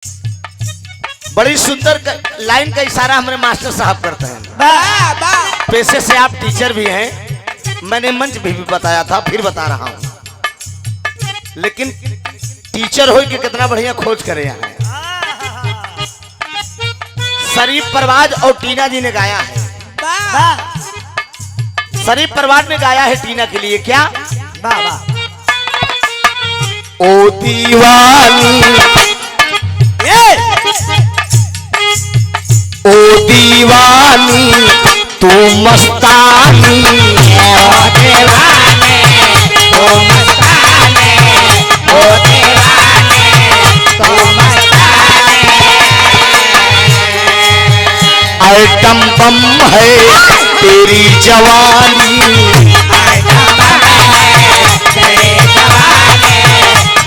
बड़ी सुंदर लाइन का इशारा हमारे मास्टर साहब करते हैं। पेशे से आप टीचर भी हैं, मैंने मंच भी बताया था, फिर बता रहा हूं। लेकिन टीचर हो कि कितना बढ़िया खोज करे यहाँ। शरीफ परवाज और टीना जी ने गाया है। शरीफ परवाज ने गाया है टीना के लिए क्या? ओ दीवानी, ओ दीवानी तू मस्तानी, ओ दीवानी तू मस्तानी, ओ दीवानी तू मस्तानी। आइटम बम है तेरी जवानी, आइटम बम है तेरी जवानी,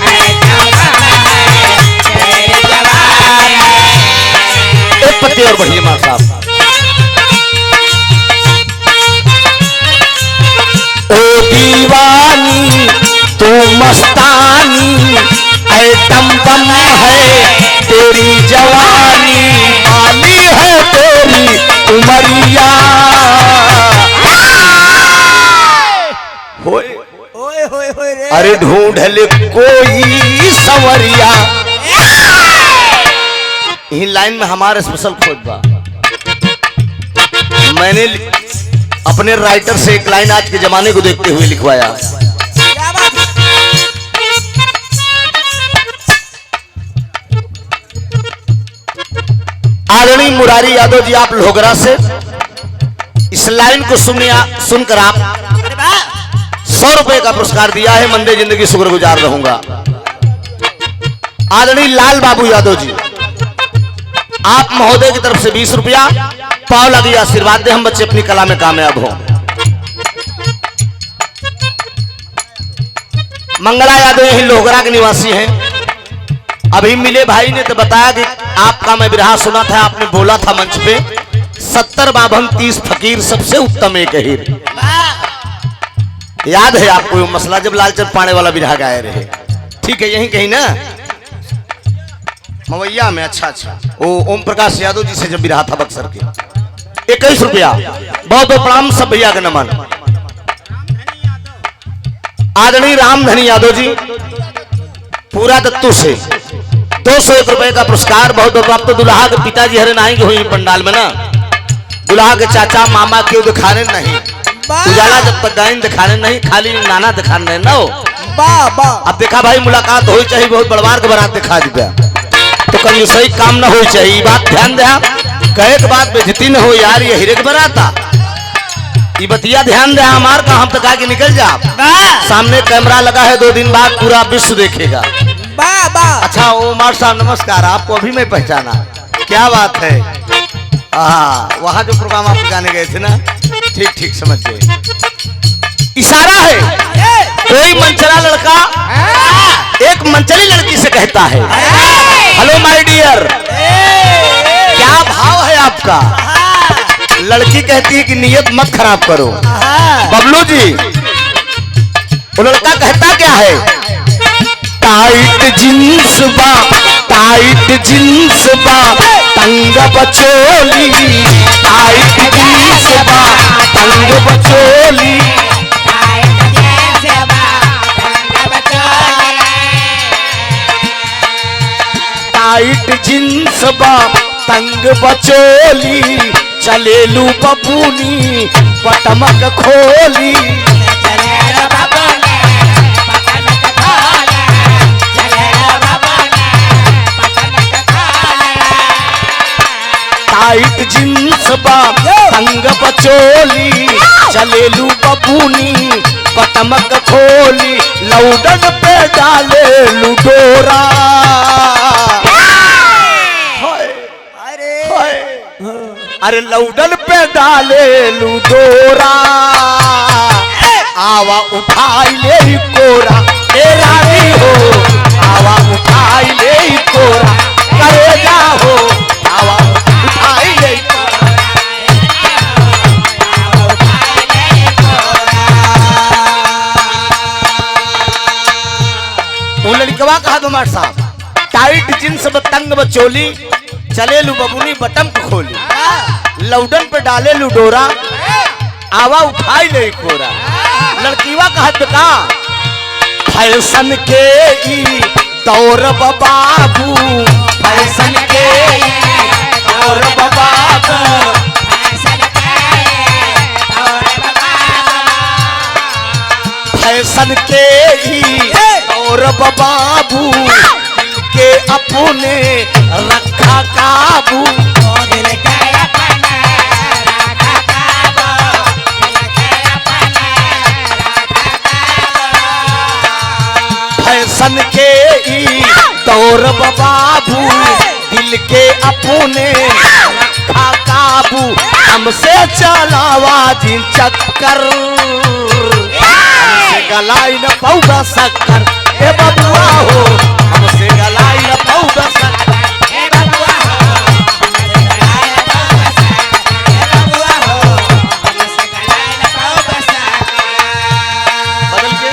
आइटम बम है तेरी जवानी। एक पत्ते और बढ़िया मार साहब। ओ दीवानी तू मस्तानी, आइटम बम है तेरी जवानी, आली है तेरी उमरिया। अरे ढूंढ ले कोई सवरिया। यही लाइन में हमारे स्पेशल खोज बा। मैंने अपने राइटर से एक लाइन आज के जमाने को देखते हुए लिखवाया। आदरणीय मुरारी यादव जी, आप लोहगरा से इस लाइन को सुनकर आप 100 रुपए का पुरस्कार दिया है। मंदे जिंदगी शुक्रगुजार रहूंगा। आदरणीय लाल बाबू यादव जी, आप महोदय की तरफ से 20 रुपया। पाव लगी आशीर्वाद दे, हम बच्चे अपनी कला में कामयाब हो। मंगला यादव यही लोहगरा के निवासी हैं। अभी मिले भाई ने तो बताया कि आपका मैं बिरहा सुना था, आपने बोला था मंच पे 70 बाभन 30 फकीर सबसे उत्तम एक हीर। याद है आपको वो मसला जब लालचंद पाने वाला बिरहा गाए रहे? ठीक है, यही कहीं ना मवैया में। अच्छा अच्छा, वो ओम प्रकाश यादव जी से जब बिरहा था बक्सर के। 21 रुपया। बहुत बहुत प्रणाम सब भैया का नमन। आदरणीय रामधनी यादव जी पूरा दत्तू से 201 रुपए का पुरस्कार। बहुत बहुत प्राप्त। दुल्हा के पिताजी हरे नाई के हुई पंडाल में ना, दुल्हा के चाचा मामा क्यों दिखाने नहीं, उजाला जब तक गायन दिखाने नहीं, खाली नाना दिखाने ना हो। अब देखा भाई, मुलाकात हो चाहिए, बहुत बड़वार के बारात दिखा दिया तो कहीं सही काम ना हो चाहिए। बात ध्यान दे, कहे के बात बेइज्जती न हो यार, ये हीरे के बराता। ये बतिया ध्यान दे, हमार का हम तक आगे निकल जा। सामने कैमरा लगा है, 2 दिन बाद पूरा विश्व देखेगा। अच्छा उमर साहब नमस्कार, आपको अभी मैं पहचाना, क्या बात है। वहां जो प्रोग्राम आप गाने गए थे ना, ठीक ठीक समझ गए। इशारा है, कोई मंचला लड़का एक मंचली लड़की से कहता है, हेलो माय डियर। क्या भाव है आपका? लड़की कहती है कि नियत मत खराब करो बबलू जी। वो लड़का कहता क्या है? टाइट जींस बा, टाइट जींस बा तंग बचोली, टाइट जींस बा तंग बचोली। टाइट जींस बा तंग बचोली, चलेलू बबूनी पटमक खोली। टाइट जींस बा तंग बचोली, चलेलू बबूनी पटमक खोली। लौडन पे डाले लुडोरा, अरे लौडन पे डाले लुडोरा। आवा उठाई ले कोरा, रानी हो आवा उठाई ले कोरा, करे जा हो आवा उठाई ले कोरा। वो लड़कवा कहा तुम्हारे साहब, टाइट जींस तंग चोली, चले लू बबुनी बटम को खोली, लौडन पे डाले लू डोरा, आवा उठाई ले कोरा। लड़कीवा कहत का फैशन के ई दौर बाबू, फैशन के ई दौर बाबू, फैशन के ही और बाबू के अपने रखा काबू, फैशन के ही दौर बाबू दिल के अपने रखा काबू, हमसे चलावा जिन चक्कर गलाई न पौगा शक्कर ए बबुआ हो, हमसे गलाई न पौगा शक्कर ए बबुआ हो, हमसे गलाई न पौगा शक्कर ए बबुआ हो, हमसे गलाई न पौगा शक्कर। बदल के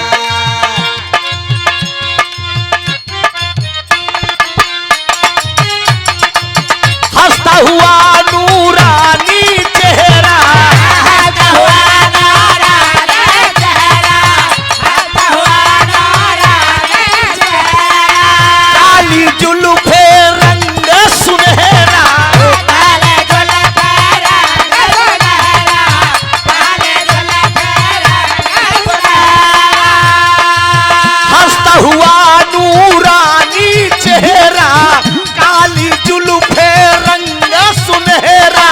हंसता हुआ नूरानी चेहरा, जुल्फे रंग सुनहरा, हंसता हुआ नूरानी चेहरा, काली जुल्फे रंग सुनहरा,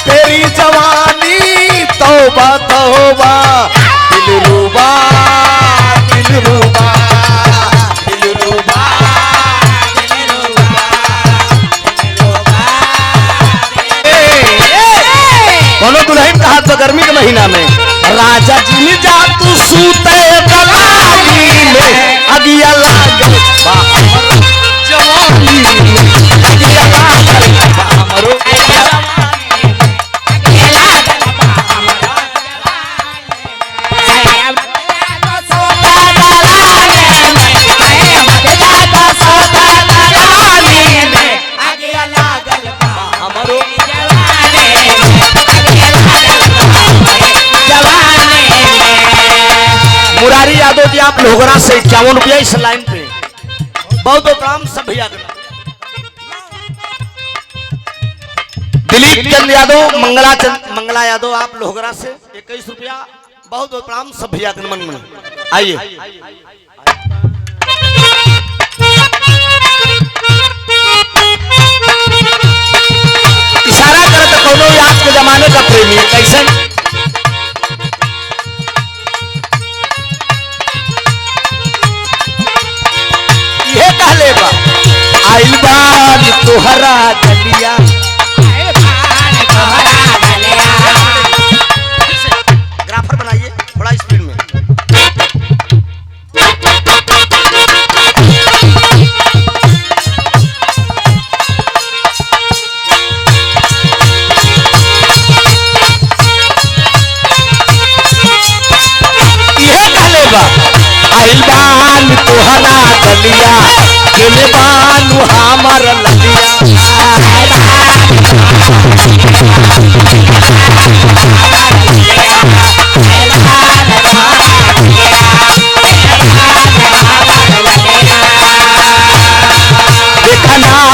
तेरी जवानी तौबा तौबा, दिलरुबा दिलरुबा दिलरुबा, दुल्हन का हाथ गर्मी के महीना में राजा जी जा तू सूते दलाली में, अगिया लागल जवानी में, अगिया लागल हमरो मुरारी यादव जी आप लोहरा से 51 रुपया इस लाइन पे बहुत प्रणाम सब भैया। दिलीप चंद यादव, मंगला यादव आप लोहरा से 21 रुपया बहुत प्रणाम सब भैया के मन में। आइए इशारा करे तो कोनो आज के जमाने का प्रेमी कैसे आइल बार तोहरा गलिया, ग्राफर बनाइए थोड़ा स्पीड में। यह कहले बा आइल बार तोहरा गलिया, केले बालू हमार ललिया, देखना यारा वाके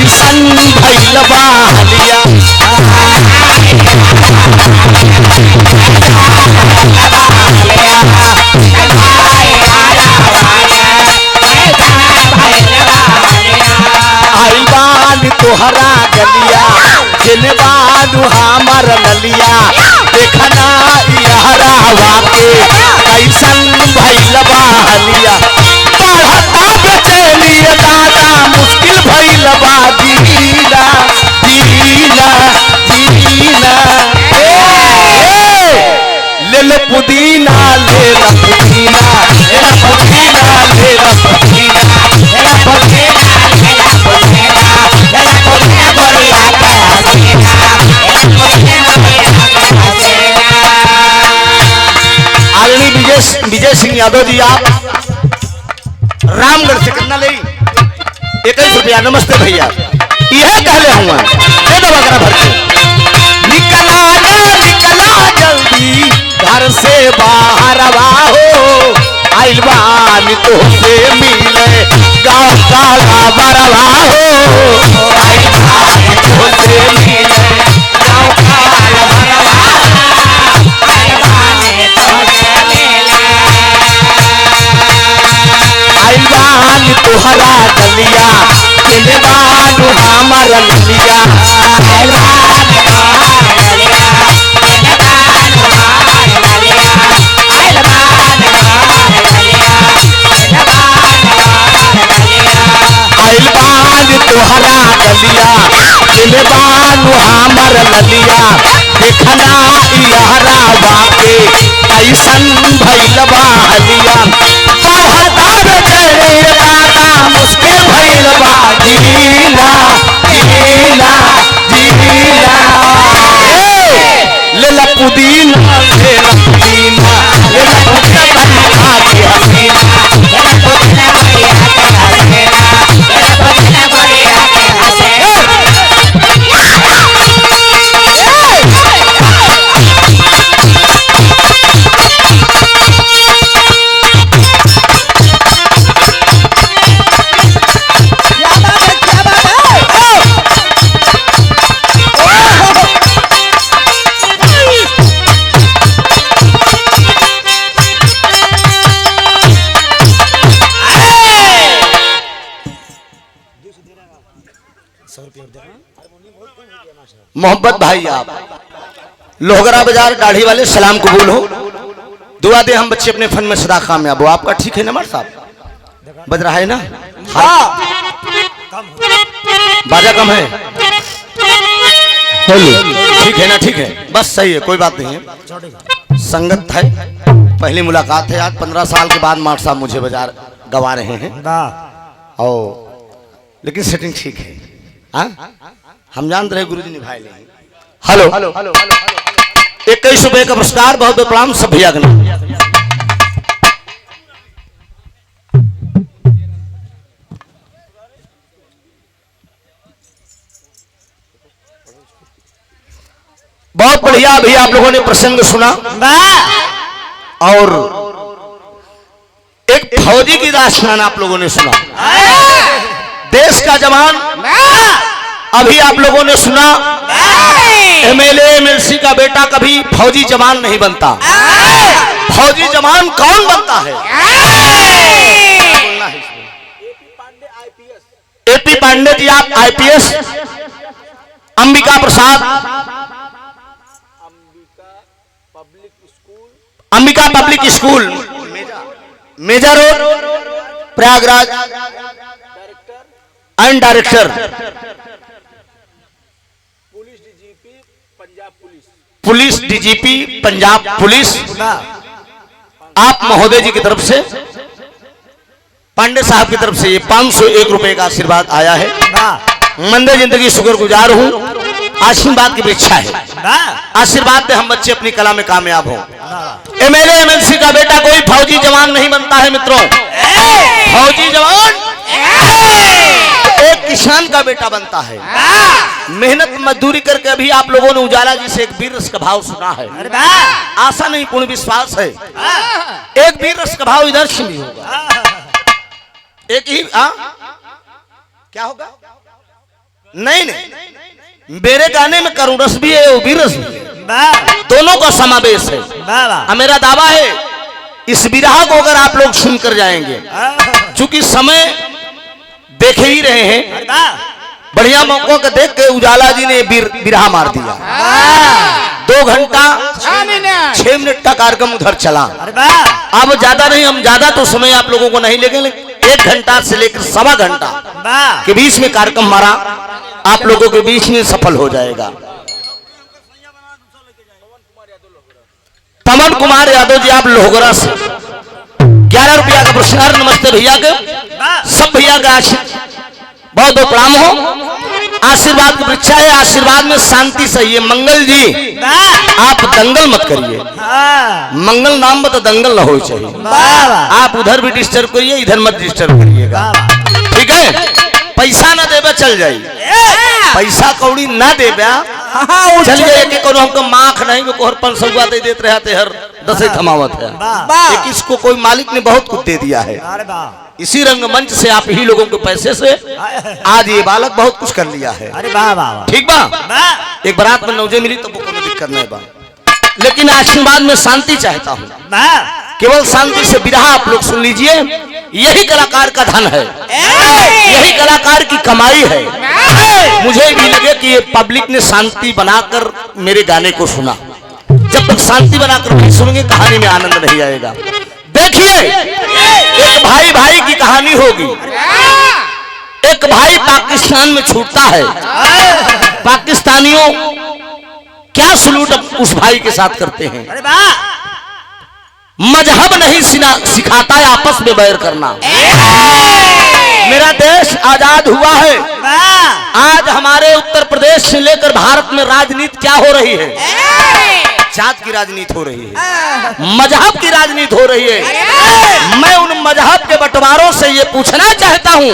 ऐसन भइल बालिया, तोहरा गलिया जिन बालू हमार ललिया, देखना यारा वाके कैसन भइल बालिया, पढ़ता बेचैनी दादा मुश्किल भइल बा जीना जीना जीना, ले लो पुदीना ले लो पुदीना, ले लो पुदीना ले लो पुदीना, ले लो पुदीना ले लो पुदीना, आदरणीय विजय सिंह यादव जी आप रामगढ़ से कितना ले रुपया। नमस्ते भैया, यह कहले हुआ दे दो बकरा भर के। निकला जल्दी घर से बाहर हो, आइल बानी तो से मिले गाँव काला बरवा हो, आइल बानी तो से मिले गाँव काला बरवा, आइल बानी तो से मिले, आइल बानी तोहरा गलिया केने बानू हमर ललिया, आइल बानी तोहरा गलिया केने बानू हमर ललिया, आइल बानी तोहरा गलिया केने बानू हमर ललिया, आइल बानी तोहरा गलिया केने बानू हमर ललिया, देखना इहरा बाके ऐसन भइल बा हलिया, तोहर चले दादा मुश्किल भइल बा जीना जीना जीना, ले ला पुदीना ले ला पुदीना ले ला पुदीना बढ़िया के हसीना, ले ला पुदीना बढ़िया के हसीना, ले ला पुदीना बढ़िया के हसीना। मोहब्बत भाई आप लोहगरा बाजार दाढ़ी वाले सलाम कबूल हो, दुआ दे हम बच्चे अपने फन में सदा कामयाब हो। आपका ठीक है ना मर साहब, बज रहा है ना? हाँ बाजा कम है, ठीक है ना? ठीक है बस सही है, कोई बात नहीं है। संगत है, पहली मुलाकात है आज, 15 साल के बाद मार साहब मुझे बाजार गवा रहे हैं और लेकिन सेटिंग ठीक है। हाँ हम जानते रहे गुरुजी निभाए ले। हेलो 21 रुपए का पुरस्कार, बहुत बहुत प्रणाम सब भैया का। बहुत बढ़िया भैया, आप लोगों ने प्रसंग सुना और एक फौजी की दास्तान आप लोगों ने सुना, देश का जवान अभी आप लोगों ने सुना। एमएलए एमएलसी का बेटा कभी फौजी जवान नहीं बनता, फौजी जवान कौन बनता है? एपी पांडे जी आप IPS, Ambika Prasad Ambika public school मेजा road Prayagraj and director police DGP Punjab police. आप महोदय जी की तरफ से, पांडे साहब की तरफ से ये 501 रुपए का आशीर्वाद आया है। मंदिर जिंदगी शुक्रगुजार हूँ, आशीर्वाद की इच्छा है, आशीर्वाद दे हम बच्चे अपनी कला में कामयाब हों। एमएलए एमएलसी का बेटा कोई फौजी जवान नहीं बनता है मित्रों, फौजी जवान एक किसान का बेटा बनता है। मेहनत मजदूरी करके अभी आप लोगों ने उजाला जी से एक वीर रस का भाव सुना है, आशा नहीं पूर्ण विश्वास है एक वीर रस का भाव इधर से भी होगा। एक ही क्या होगा? नहीं नहीं, मेरे गाने में करुण रस भी है, वो वीर रस भी है, दोनों का समावेश है। मेरा दावा है इस विरह को अगर आप लोग सुनकर जाएंगे, चूंकि समय देखे ही रहे हैं, बढ़िया मौकों को देख के उजाला जी ने विरह मार दिया। 2 घंटा 6 मिनट का कार्यक्रम उधर चला। अब ज्यादा नहीं, हम ज्यादा तो समय आप लोगों को नहीं लेंगे, 1 घंटा से लेकर 1.25 घंटा के बीच में कार्यक्रम हमारा आप लोगों के बीच में सफल हो जाएगा। पवन कुमार यादव जी आप लोहगरा से 11 रुपया का पुरस्कार। नमस्ते भैया के, सब भैया का बहुत बहुत प्रणाम हो। आशीर्वाद की परीक्षा है, आशीर्वाद में शांति सही है। मंगल जी आप दंगल मत करिए, मंगल नाम में तो दंगल न हो चाहिए। आप उधर भी डिस्टर्ब करिए, इधर मत डिस्टर्ब करिएगा, ठीक है? पैसा ना चल जाई, पैसा कौड़ी ना दे ब्या चल जाए कि कोनो हमको माख नहीं को हर 500 दे देते रहते हर 10 थमावत है। एक इसको कोई मालिक ने बहुत कुछ दे दिया है। इसी रंगमंच से आप ही लोगों के पैसे से आज ये बालक बहुत कुछ कर लिया है। अरे वाह वाह ठीक बा, एक बारात में नौजे मिली तो वो कोई दिक्कत नहीं बा, लेकिन आशीर्वाद में शांति चाहता हूँ, केवल शांति से विरहा आप लोग सुन लीजिए। यही कलाकार का धन है, यही कलाकार की कमाई है। मुझे भी लगे कि ये पब्लिक ने शांति बनाकर मेरे गाने को सुना। जब तक शांति बनाकर नहीं सुनेंगे कहानी में आनंद नहीं आएगा। देखिए, एक भाई भाई की कहानी होगी। एक भाई पाकिस्तान में छूटता है, पाकिस्तानियों क्या सलूट उस भाई के साथ करते हैं। मजहब नहीं सिखाता है आपस में बैर करना। मेरा देश आजाद हुआ है, आज हमारे उत्तर प्रदेश से लेकर भारत में राजनीति क्या हो रही है? जात की राजनीति हो रही है, मजहब की राजनीति हो रही है। मैं उन मजहब के बंटवारों से ये पूछना चाहता हूँ,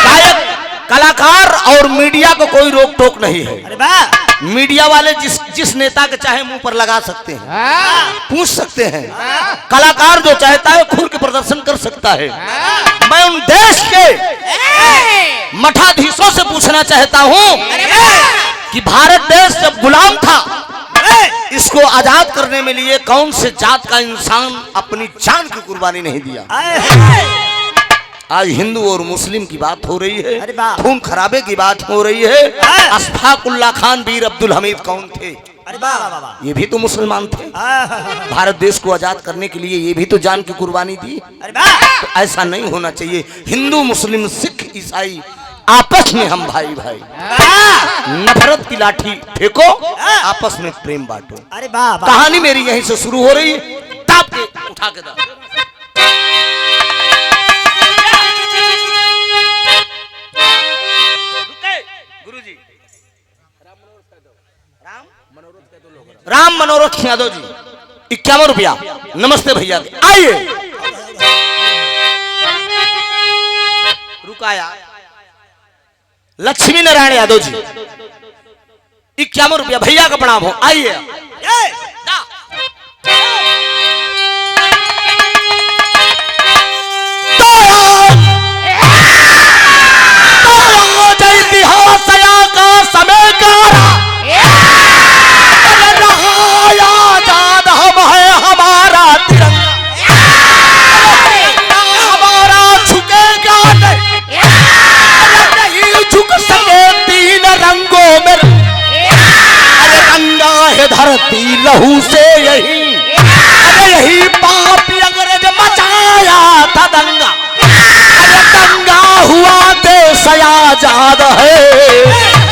गायक कलाकार और मीडिया को कोई रोक टोक नहीं है। मीडिया वाले जिस नेता के चाहे मुंह पर लगा सकते हैं, पूछ सकते हैं। कलाकार जो चाहता है खुल के प्रदर्शन कर सकता है। मैं उन देश के मठाधीशों से पूछना चाहता हूं कि भारत देश जब गुलाम था, इसको आजाद करने में लिए कौन से जात का इंसान अपनी जान की कुर्बानी नहीं दिया। आज हिंदू और मुस्लिम की बात हो रही है, खून खराबे की बात हो रही है। अशफाकुल्ला खान, वीर अब्दुल हमीद कौन थे? ये भी तो मुसलमान थे। भारत देश को आजाद करने के लिए ये भी तो जान की कुर्बानी दी। तो ऐसा नहीं होना चाहिए। हिंदू मुस्लिम सिख ईसाई आपस में हम भाई भाई, नफरत की लाठी फेंको, आपस में प्रेम बांटो। कहानी मेरी यहीं से शुरू हो रही है। ताप के उठा के दा गुरुजी, राम मनोरथ यादव जी 51 रुपया। नमस्ते भैया, आइए। रुकाया लक्ष्मी नारायण यादव जी 51 रुपया। भैया का प्रणाम हो, आइए। धरती लहू से यही पापी अंग्रेज मचाया था दंगा। दंगा हुआ देश आजाद है,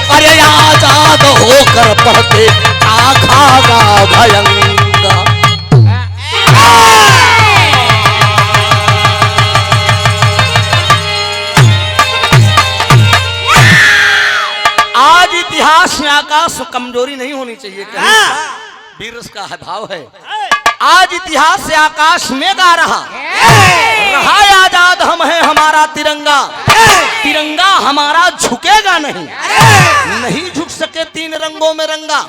अरे आजाद होकर पढ़ते आखागा भयंगा। आज इतिहास में आकाश कमजोरी नहीं होनी चाहिए, वीर का भाव है। आज इतिहास से आकाश में गा रहा आजाद हम है हमारा तिरंगा। तिरंगा हमारा झुकेगा नहीं, नहीं झुक सके तीन रंगों में रंगा।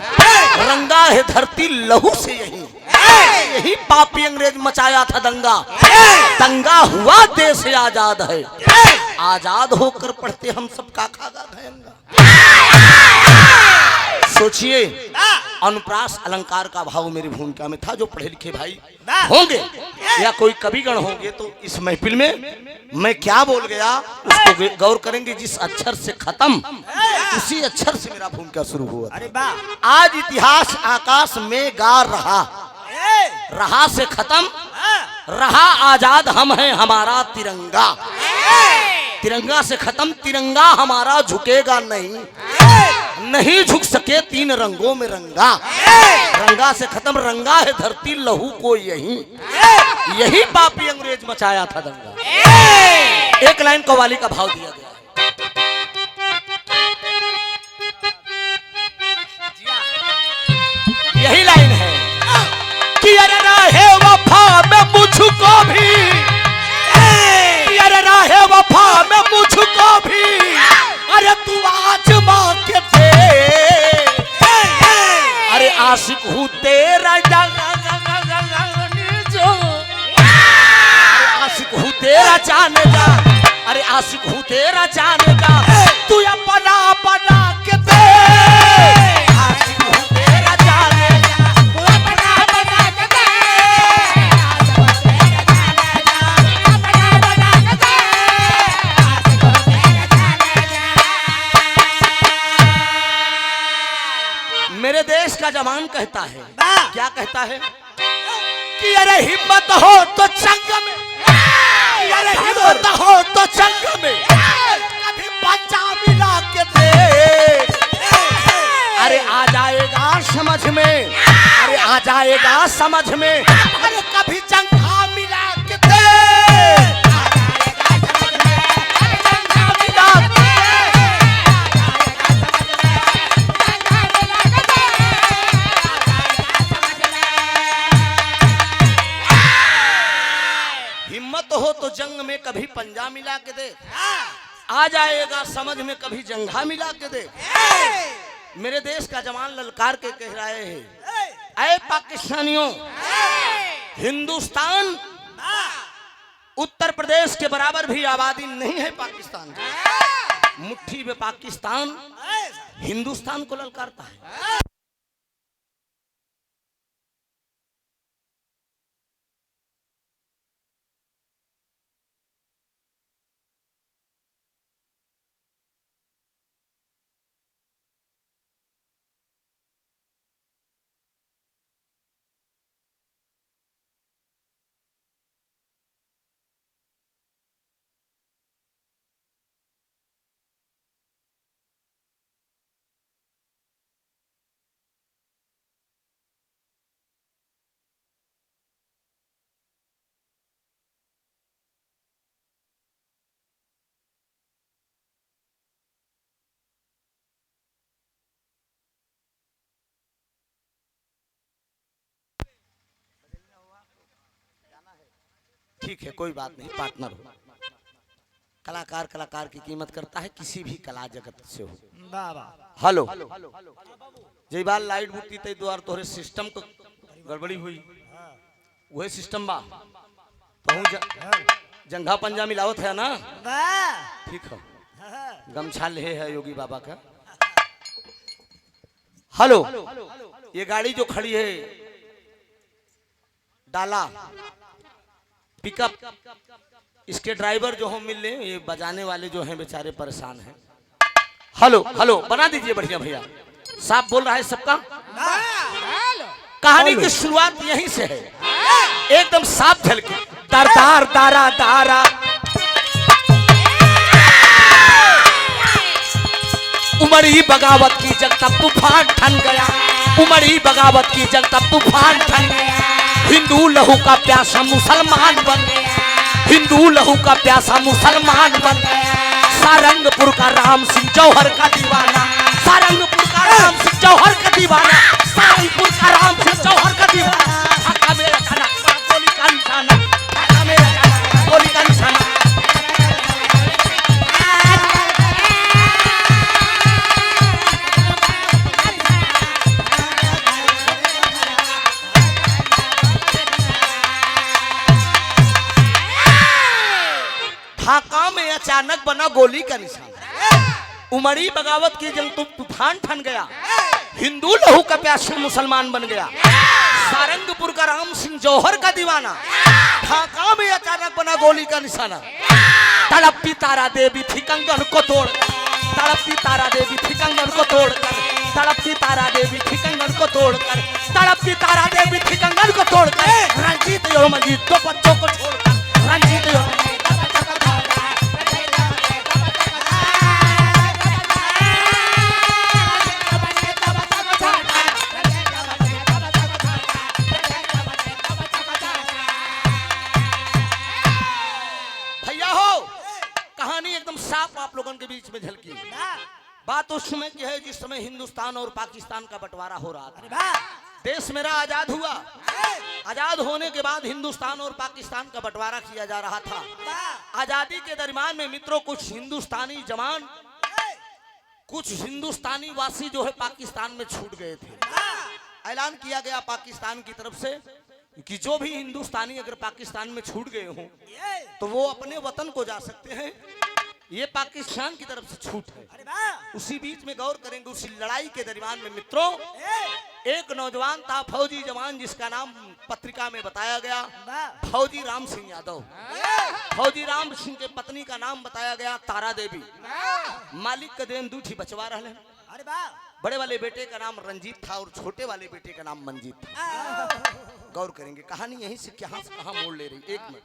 रंगा है धरती लहू से यही पापी अंग्रेज मचाया था दंगा। दंगा हुआ देश आजाद है, आजाद होकर पढ़ते हम सब का खागा भयंगा। सोचिए, अनुप्रास अलंकार का भाव मेरी भूमिका में था। जो पढ़े लिखे भाई होंगे या कोई कविगण होंगे तो इस महफिल में मैं क्या बोल गया उसको गौर करेंगे। जिस अक्षर से खत्म उसी अक्षर से मेरा भूमिका शुरू हुआ। आज इतिहास आकाश में गा रहा से खत्म रहा आजाद हम हैं हमारा तिरंगा। तिरंगा से खत्म, तिरंगा हमारा झुकेगा नहीं, नहीं झुक सके तीन रंगों में रंगा। रंगा से खत्म, रंगा है धरती लहू को यही पापी अंग्रेज मचाया था दंगा। एक लाइन कव्वाली का भाव दिया गया। यही लाइन है कि अरे रहे वफा में मुझको भी, अरे रहे वफा में मुझको भी आशिक हूँ तेरा जानेगा तू अपना बना के दे आशिक हूँ तेरा जानेगा तू अपना बना के दे मेरे देश का जवान कहता है क्या कहता है कि अरे हिम्मत हो तो जंग में अरे हिम्मत हो तो जंग में कभी पंजा मिला के दे अरे आ जाएगा समझ में अरे आ जाएगा समझ में अरे कभी जंगा मिला के दे आ जाएगा समझ में अरे जंगा मिला के हिम्मत हो तो जंग में कभी पंजा मिला के दे आ जाएगा समझ में कभी जंघा मिला के दे मेरे देश का जवान ललकार के कह रहे हैं ऐ पाकिस्तानियों हिंदुस्तान उत्तर प्रदेश के बराबर भी आबादी नहीं है पाकिस्तान की मुट्ठी में पाकिस्तान हिंदुस्तान को ललकारता है ठीक है कोई बात नहीं पार्टनर हो कलाकार कलाकार की कीमत करता है किसी भी कला जगत से हो हेलो जय बाल लाइट बुट्टी ते द्वार तोहरे सिस्टम को गड़बड़ी हुई वही सिस्टम बा जंघा पंजा मिलावत है ना ठीक है गमछा ले है योगी बाबा का हेलो ये गाड़ी जो खड़ी है डाला पिकअप इसके ड्राइवर जो हम मिल रहे ये बजाने वाले जो हैं बेचारे परेशान हैं हेलो हेलो बना दीजिए बढ़िया भैया साफ बोल रहा है सबका कहानी की शुरुआत यहीं से है एकदम साफ झलकी दार दारा दारा उमड़ी बगावत की जग तब तूफान ठन गया उमड़ी बगावत की जग तब तूफान ठन गया हिंदू लहू का प्यासा मुसलमान बन गया हिंदू लहू का प्यासा मुसलमान बन गया सारंगपुर का राम सिंह जौहर का दीवाना सारंगपुर का राम सिंह जौहर का दीवाना सारंगपुर का राम सिंह जौहर का दीवाना हका मेरा खाना गोली का निशाना हका मेरा खाना गोली का निशाना ढाका में अचानक बना गोली का निशान उमड़ी बगावत की जंग तूफान ठन गया हिंदू लहू का प्यासा मुसलमान बन गया सारंगपुर का राम सिंह जौहर का दीवाना ढाका में अचानक बना गोली का निशाना तड़पती तारा देवी थी कंगन को तोड़ तड़पती तारा देवी थी कंगन को तोड़कर तड़पती तारा देवी थी कंगन को तोड़कर तड़पती तारा देवी थी कंगन को तोड़कर रंजीत और मंजीत दो बच्चों को छोड़कर रंजीत और आप लोगों के बीच में झलकी बात उस समय की है जिस समय हिंदुस्तान और पाकिस्तान का बंटवारा हो रहा था देश मेरा आजाद हुआ आजाद होने के बाद हिंदुस्तान और पाकिस्तान का बंटवारा किया जा रहा था आजादी के दरमियान में मित्रों कुछ हिंदुस्तानी जवान कुछ हिंदुस्तानी वासी जो है पाकिस्तान में छूट गए थे ऐलान किया गया पाकिस्तान की तरफ से कि जो भी हिंदुस्तानी अगर पाकिस्तान में छूट गए हों तो वो अपने वतन को जा सकते हैं ये पाकिस्तान की तरफ से छूट है। अरे वाह। उसी बीच में गौर करेंगे, उसी लड़ाई के दरमियान में मित्रों एक नौजवान था, फौजी जवान, जिसका नाम पत्रिका में बताया गया फौजी राम सिंह यादव। फौजी राम सिंह के पत्नी का नाम बताया गया तारा देवी। मालिक के देन दूठी बचवा रहे। अरे वाह। बड़े वाले बेटे का नाम रंजीत था और छोटे वाले बेटे का नाम मंजीत था। गौर करेंगे कहानी यहीं से कहां मोड़ ले रही। एक मिनट,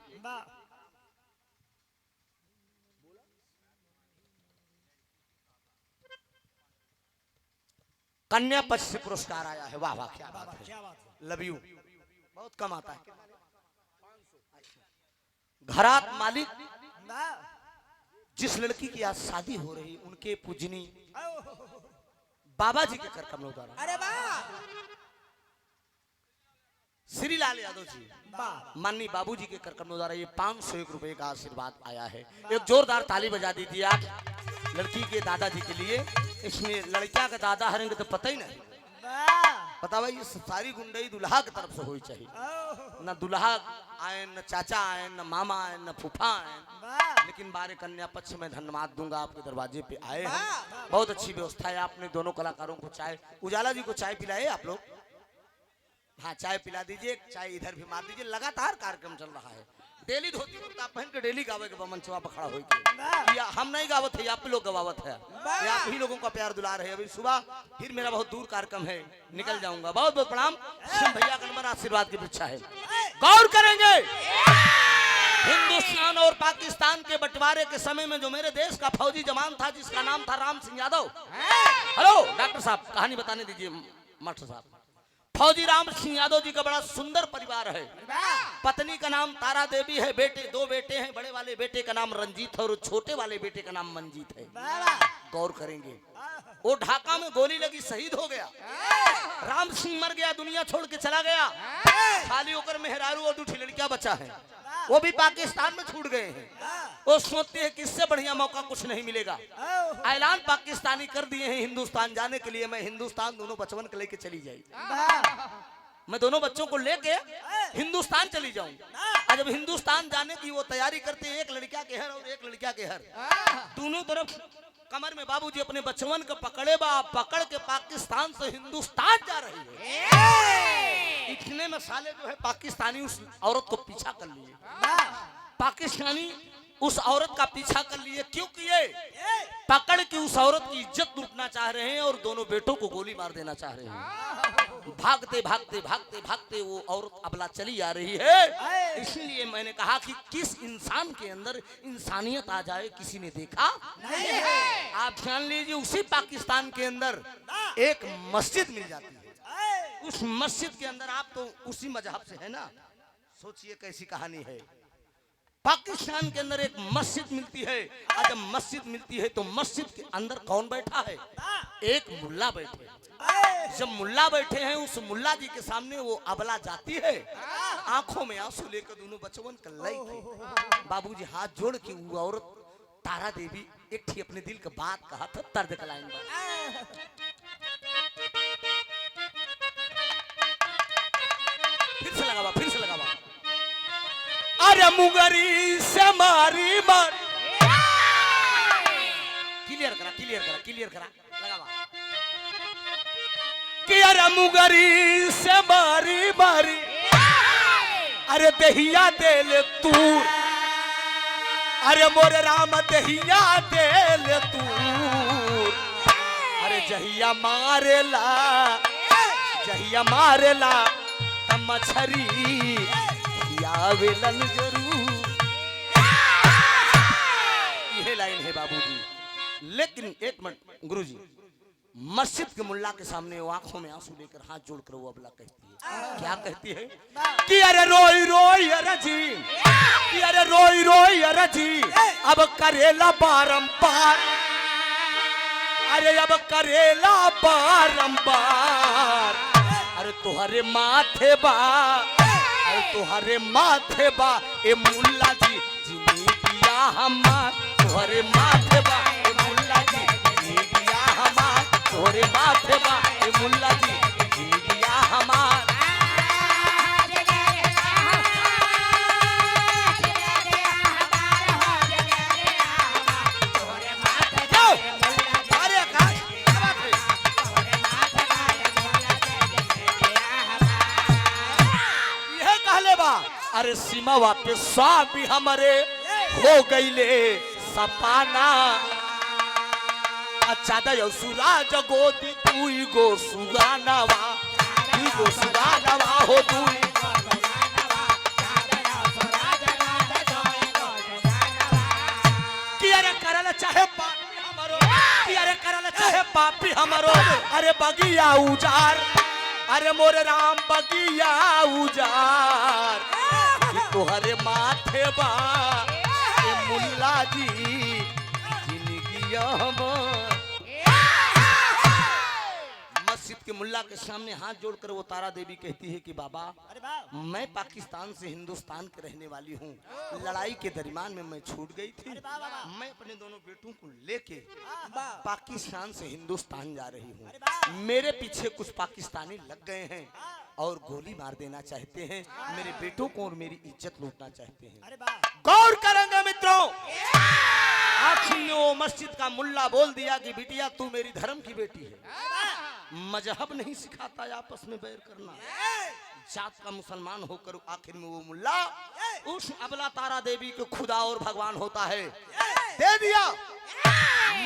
कन्या पक्ष से पुरस्कार आया है। वाह वाह, क्या बात है, लव यू। बहुत कम आता है। घरात मालिक जिस लड़की की आज शादी हो रही, उनके पूजनी बाबा जी के कर कमलों द्वारा। अरे वाह। श्री लाल यादव जी माननीय बाबूजी के कर कमलों द्वारा ये 501 रुपए का आशीर्वाद आया है। एक जोरदार ताली बजा दीजिए आप लड़की के दादाजी के लिए। इसमें लड़कियां का दादा हरेंगे तो पता ही नहीं। पता भाई, ये सारी गुंडई दुल्हा की तरफ से होनी चाहिए। न दुल्हा आए, न चाचा आए, न मामा आए, न फूफा आए, लेकिन बारे कन्या पक्ष में धन्यवाद दूंगा, आपके दरवाजे पे आए हैं। बहुत अच्छी व्यवस्था है। आपने दोनों कलाकारों को चाय, उजाला जी को चाय पिलाए आप लोग? हाँ, चाय पिला दीजिए, चाय इधर भी मार दीजिए। लगातार कार्यक्रम चल रहा है। डेली धोती कुर्ता पहन के डेली गावे के मंचवा पर खड़ा होके। या हम नहीं गावत है, आप लोग गवावत है। या आप ही लोगों का प्यार दुलार है। अभी सुबह फिर मेरा बहुत दूर कार्यक्रम है, निकल जाऊंगा। बहुत बहुत प्रणाम। भैया का नंबर आशीर्वाद की परीक्षा है। गौर करेंगे, हिंदुस्तान और पाकिस्तान के बंटवारे के समय में जो मेरे देश का फौजी जवान था, जिसका नाम था राम सिंह यादव। हेलो डॉक्टर साहब, कहानी बताने दीजिए मास्टर साहब। फौजी राम सिंह यादव जी का बड़ा सुंदर परिवार है। पत्नी का नाम तारा देवी है, दो बेटे हैं। बड़े वाले बेटे का नाम रंजीत है और छोटे वाले बेटे का नाम मंजीत है। गौर करेंगे, वो ढाका में गोली लगी, शहीद हो गया। राम सिंह मर गया, दुनिया छोड़ के चला गया। खाली होकर मेहरारू और दूसरी लड़कियां बचा है, वो भी पाकिस्तान में छूट गए हैं। वो सोचते हैं कि इससे बढ़िया मौका कुछ नहीं मिलेगा। ऐलान पाकिस्तानी कर दिए हैं हिंदुस्तान जाने के लिए। मैं हिंदुस्तान दोनों बचवन के लेके चली जाई, मैं दोनों बच्चों को लेके हिंदुस्तान चली जाऊं। और जब हिंदुस्तान जाने की वो तैयारी करते हैं, एक लड़किया के हर और एक लड़किया के हर, दोनों तरफ कमर में बाबूजी अपने बचवन को पकड़े पकड़ के पाकिस्तान से हिंदुस्तान जा रही है। इतने में साले जो है पाकिस्तानी उस औरत को पीछा कर लिए। पाकिस्तानी उस औरत का पीछा कर लिए। क्यों किए? पकड़ के उस औरत की इज्जत लूटना चाह रहे हैं और दोनों बेटों को गोली मार देना चाह रहे हैं। भागते भागते भागते भागते वो औरत अबला चली आ रही है। इसलिए मैंने कहा कि किस इंसान के अंदर इंसानियत आ जाए, किसी ने देखा नहीं है। आप जान लीजिए, उसी पाकिस्तान के अंदर एक मस्जिद मिल जाती है। उस मस्जिद के अंदर, आप तो उसी मजहब से है ना, सोचिए कैसी कहानी है। पाकिस्तान के अंदर एक मस्जिद मिलती है। और जब मस्जिद मिलती है तो मस्जिद के अंदर कौन बैठा है? एक मुल्ला बैठे। जब मुल्ला बैठे हैं, उस मुल्ला जी के सामने वो अबला जाती है, आंखों में आंसू लेकर दोनों बचवन कल्लाई थे। बाबूजी हाथ जोड़ के वो औरत तारा देवी एक थी अपने दिल का बात कहा था। तर्द कलाइन फिर से लगावा, फिर से लगावा। अरे मुगरी से मारी मार, क्लियर करा क्लियर करा क्लियर करा, लगावा। कि अरे मुगरी से मारी मारी, अरे दहिया देल तू, अरे मोरे राम दहिया देल तू, अरे जहिया मारेला तम मछरी आवेलन जरूर। यह लाइन है बाबूजी। लेकिन एक मिनट गुरुजी, मस्जिद के मुल्ला के सामने वो आंखों में आंसू लेकर हाथ जोड़कर वो अबला कहती है, क्या कहती है? कि अरे रोई रोई अरजी, कि अरे रोई रोई अरजी, अब करेला बारंबार, अरे अब करेला बारंबार, अरे तुहरे माथे बा, तुहरे माथे बा ए मुल्ला जी जिनी दिया हमार, तुहरे माथे बा ए मुल्ला जी जिनी दिया हमार, तुहरे माथे बा ए मुल्ला जी जिनी दिया हमार। सीमावा पे स्वामी हमारे हो गईले सपाना अच्छा दयो सूरज गोदी तुई गो सुगानावा हो तुई चाहे पापी हमारो अरे बगिया उजार अरे मोरे राम बगिया उजार तोहरे माथे बा मुल्ला जी मस्जिद के मुल्ला के सामने हाथ जोड़कर वो तारा देवी कहती है कि बाबा मैं पाकिस्तान से हिंदुस्तान के रहने वाली हूँ, लड़ाई के दरमियान में मैं छूट गई थी। मैं अपने दोनों बेटों को लेके पाकिस्तान से हिंदुस्तान जा रही हूँ। मेरे पीछे कुछ पाकिस्तानी लग गए हैं और गोली मार देना चाहते हैं, मेरे बेटों को और मेरी इज्जत लूटना चाहते हैं। गौर करेंगे मित्रों, आखिर में वो मस्जिद का मुल्ला बोल दिया कि बिटिया तू मेरी धर्म की बेटी है, मजहब नहीं सिखाता आपस में बैर करना, जात का मुसलमान होकर आखिर में वो मुल्ला उस अबला तारा देवी को खुदा और भगवान होता है दे दिया,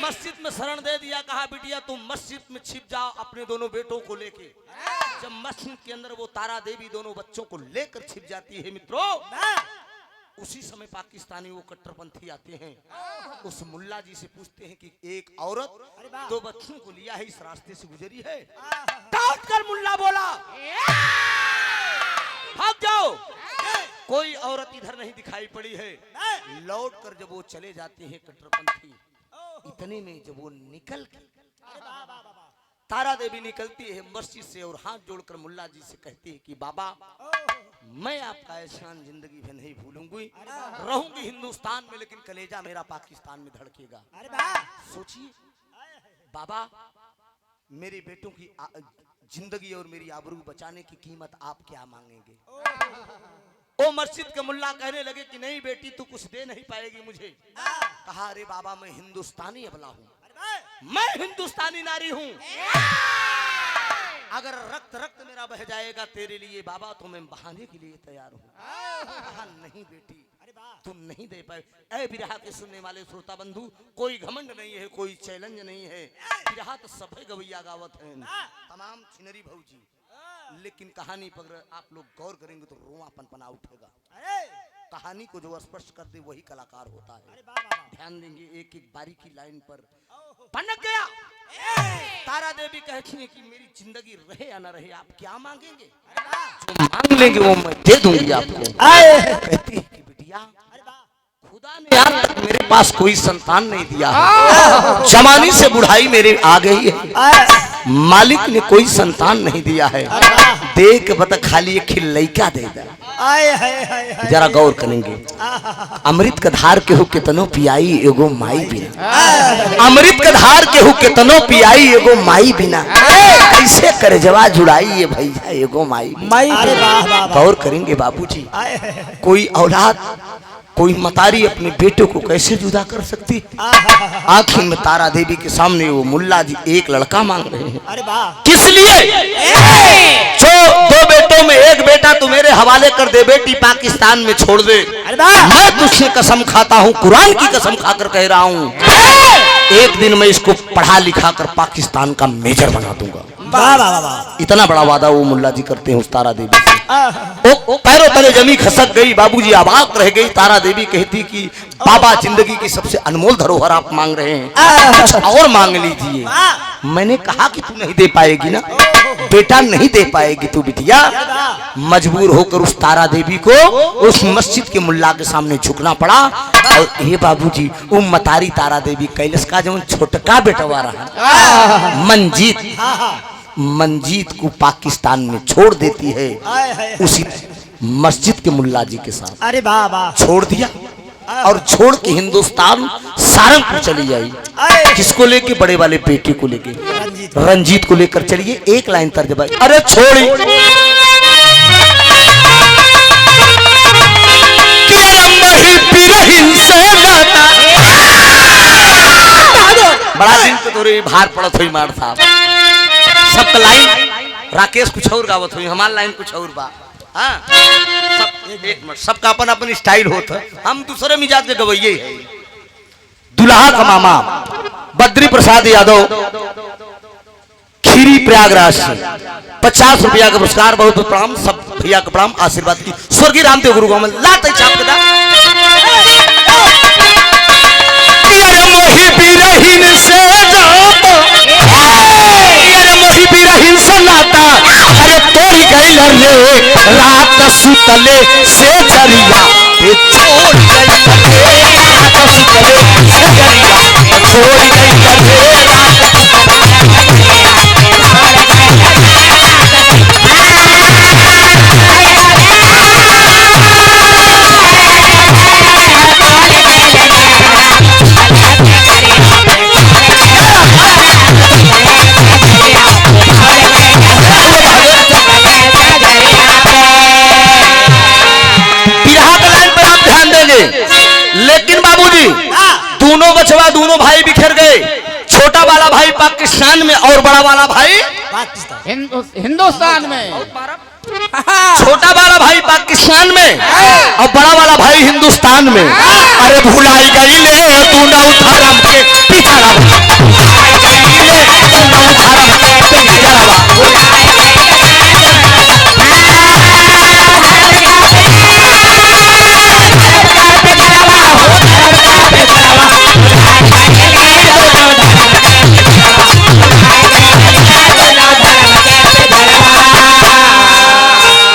मस्जिद में शरण दे दिया। कहा बिटिया तुम मस्जिद में छिप जाओ अपने दोनों बेटों को लेके। जब मस्जिद के अंदर वो तारा देवी दोनों बच्चों को लेकर छिप जाती है मित्रों, उसी समय पाकिस्तानी वो कट्टरपंथी आते हैं, उस मुल्ला जी से पूछते हैं कि एक औरत दो बच्चों को लिया है, इस रास्ते से गुजरी है। डांट कर मुल्ला बोला भाग जाओ, कोई औरत इधर नहीं दिखाई पड़ी है। लौट कर जब वो चले जाते हैं कट्टरपंथी, इतने में जब वो निकल के तारा देवी निकलती है मस्जिद से और हाथ जोड़कर मुल्ला जी से कहती है कि बाबा मैं आपका एहसान जिंदगी में नहीं भूलूंगी, रहूंगी हिंदुस्तान में लेकिन कलेजा मेरा पाकिस्तान में धड़केगा। सोचिए बाबा, मेरे बेटों की जिंदगी और मेरी आबरू बचाने की कीमत आप क्या मांगेंगे? वो मस्जिद के मुल्ला कहने लगे कि नहीं बेटी तू कुछ दे नहीं पाएगी मुझे। कहा अरे बाबा मैं हिंदुस्तानी अबला हूँ, मैं हिंदुस्तानी नारी हूँ, अगर रक्त रक्त मेरा बह जाएगा तेरे लिए बाबा तो मैं बहाने के लिए तैयार हूँ। कहा नहीं बेटी तुम नहीं दे पाए। ऐ बिरहा के सुनने वाले श्रोता बंधु, कोई घमंड नहीं है, कोई चैलेंज नहीं है, बिरहा तो सफे गवैया गावत है तमाम छिनरी भौजी, लेकिन कहानी पर आप लोग गौर करेंगे तो रोआ पनपना उठेगा। कहानी को जो स्पर्श कर दे वही कलाकार होता है। ध्यान देंगे एक एक बारीकी लाइन पर। पनक गया, तारा देवी कहती है कि मेरी जिंदगी रहे या न रहे आप क्या मांगेंगे? जो मांग लेंगे वो मैं दे दूंगी आपको। कहती है कि बिटिया खुदा ने यार मेरे पास कोई संतान नहीं दिया है, जवानी से बुढ़ाई मेरे आ गई है, मालिक ने कोई संतान नहीं दिया है, देख बता खाली एक खिलैका दे दे। जरा गौर करेंगे, अमृत का धार के हो कितनो पियाई एगो माई बिना, अमृत का धार के हो कितनो पियाई एगो माई बिना, कैसे करे जवा जुड़ाई ये भैया एगो माई। गौर करेंगे बाबूजी, कोई औलाद कोई मतारी अपने बेटे को कैसे जुदा कर सकती? आखिर में तारा देवी के सामने वो मुल्ला जी एक लड़का मांग रहे हैं। किस लिए? जो दो बेटों में एक बेटा तू मेरे हवाले कर दे बेटी, पाकिस्तान में छोड़ दे। मैं तुझसे कसम खाता हूँ, कुरान की कसम खाकर कह रहा हूँ, एक दिन मैं इसको पढ़ा लिखा कर पाकिस्तान का मेजर बना दूंगा। इतना बड़ा वादा वो मुल्ला जी करते हैं उस तारा देवी से। पैरों तले जमी खसक गई, बाबूजी आबाद रह गई। तारा देवी कहती कि बाबा जिंदगी की सबसे अनमोल धरोहर आप मांग रहे हैं, कुछ और मांग लीजिए। मैंने कहा कि तू नहीं दे पाएगी ना बेटा, नहीं दे पाएगी तू बिटिया। मजबूर होकर उस तारा देवी को उस मस्जिद के मुल्ला के सामने झुकना पड़ा। और ये बाबूजी वो मतारी तारा देवी कैलाश का जो छोटका बेटवा रहा मंजीत को पाकिस्तान में छोड़ देती है, उसी मस्जिद के मुल्ला जी के साथ। अरे बाबा छोड़ दिया और छोड़ के हिंदुस्तान सारंगपुर चली आई। किसको लेके? बड़े वाले बेटे को लेके, रंजीत को लेकर चलिए। एक लाइन तर्जमा, अरे छोड़ी बड़ा दिन तो थोड़ी भार पड़त हुई मार साहब, सब लाइन राकेश कुछ और गावत हुई, हमार लाइन कुछ और बा। हाँ एक मिनट, सबका अपन अपन स्टाइल होता है, हम दूसरे मिजाज के गवैये हैं। दुल्हा का मामा बद्री प्रसाद यादव खीरी प्रयागराज से 50 रुपया का पुरस्कार, बहुत बहुत प्रणाम, सब भैया का प्रणाम, आशीर्वाद की स्वर्गीय रामदेव गुरु गोमल लाते छाप के मोही बिरहीन से मोही बिरहीन से नाता, अरे तोरी गई रे रात सुतले से जरिया छोड़ गई रात सुतले से जरिया छोड़ गई लेकिन बाबूजी दोनों बचवा दोनों भाई बिखर गए। छोटा वाला भाई पाकिस्तान में और बड़ा वाला भाई हिंदुस्तान में। छोटा वाला भाई पाकिस्तान में और बड़ा वाला भाई हिंदुस्तान में। अरे भुलाई गई ले तू ना धर्म के पीछा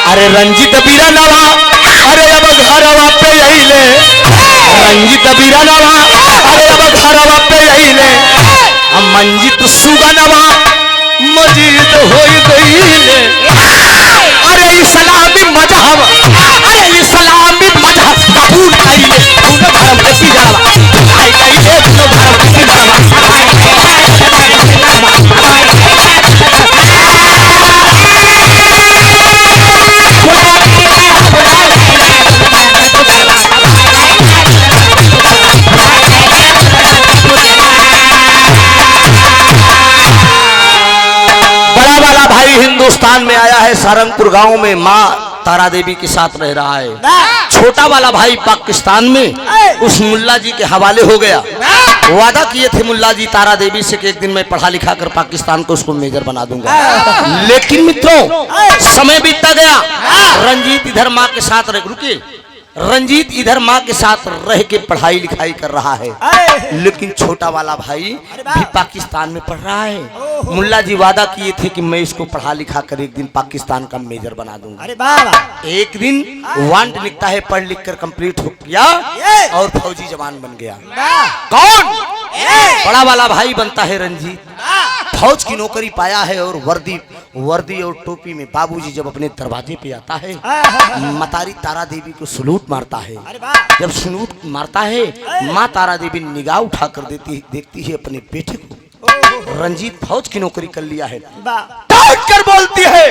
अरे रंजित बीरा नवा, अरे अब घरवा पे यही ले रंजित बीरा नवा, अरे अब घरवा पे यही ले मंजित सुगनवा मजीद हो गई ले। अरे इस्लामी मजहब, अरे इस्लामी मजहब कबूल कइले दोनों धर्म के पिजावा आई कइले दोनों धर्म के पिजावा। हिंदुस्तान में आया है, सारंगपुर गांव में माँ तारा देवी के साथ रह रहा है। छोटा वाला भाई पाकिस्तान में उस मुल्ला जी के हवाले हो गया। वादा किए थे मुल्ला जी तारा देवी से कि एक दिन मैं पढ़ा लिखा कर पाकिस्तान को उसको मेजर बना दूंगा। लेकिन मित्रों समय बीतता गया, रंजीत इधर माँ के साथ रुके रंजीत इधर माँ के साथ रह के पढ़ाई लिखाई कर रहा है, लेकिन छोटा वाला भाई भी पाकिस्तान में पढ़ रहा है। मुल्ला जी वादा किए थे कि मैं इसको पढ़ा लिखा कर एक दिन पाकिस्तान का मेजर बना दूंगा। अरे बाबा एक दिन वांट लिखता है, पढ़ लिख कर कंप्लीट हो गया और फौजी जवान बन गया। कौन? बड़ा वाला भाई बनता है रंजीत, फौज की नौकरी पाया है और वर्दी और टोपी में बाबूजी जब अपने दरवाजे पे आता है, मतारी तारा देवी को सलूट मारता है। जब सलूट मारता है, माँ तारा देवी निगाह उठाकर देखती है अपने बेटे को। रंजीत फौज की नौकरी कर लिया है, डांट कर बोलती है,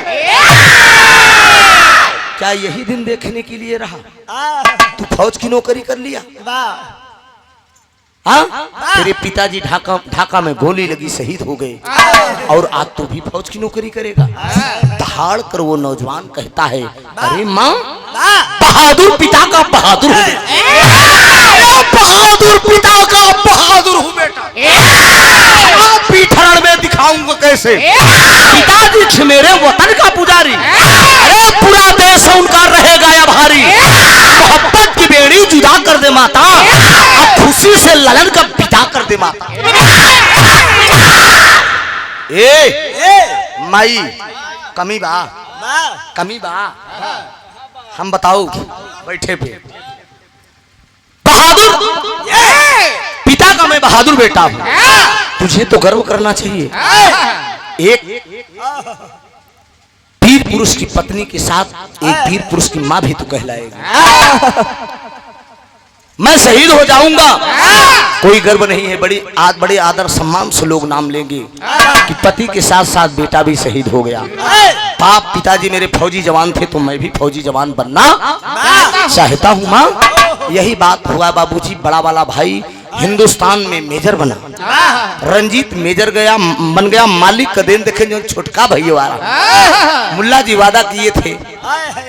क्या यही दिन देखने के लिए रहा? तू फौज की नौकरी कर लिया? हाँ, तेरे पिताजी ढाका में गोली लगी शहीद हो गए और आज तू भी फौज की नौकरी करेगा? दहाड़ कर वो नौजवान कहता है, अरे माँ बहादुर पिता का बहादुर हूँ, बहादुर पिता का बहादुर हूँ बेटा। पीठरण में दिखाऊंगा कैसे, पिताजी मेरे वतन का पुजारी, अरे पूरा देश उनका रहेगा या भारी। मोहब्बत की बेड़ी जुदा कर दे माता, अब खुशी से ललन का विदा कर दे माता। ए माई कमी बा हम बताओ बैठे पे बहादुर पिता का मैं बहादुर बेटा हूँ, तुझे तो गर्व करना चाहिए। एक वीर पुरुष की पत्नी के साथ एक वीर पुरुष की माँ भी तो कहलाएगा। मैं शहीद हो जाऊंगा कोई गर्व नहीं है, बड़े आदर सम्मान से लोग नाम लेंगे कि पति के साथ साथ बेटा भी शहीद हो गया। बाप पिताजी मेरे फौजी जवान थे तो मैं भी फौजी जवान बनना चाहता हूँ माँ। यही बात हुआ बाबूजी, बड़ा वाला भाई हिंदुस्तान में मेजर बना। रंजीत मेजर गया बन गया। मालिक का दिन देखे जो छोटका भैया वाला मुल्ला जी वादा किए थे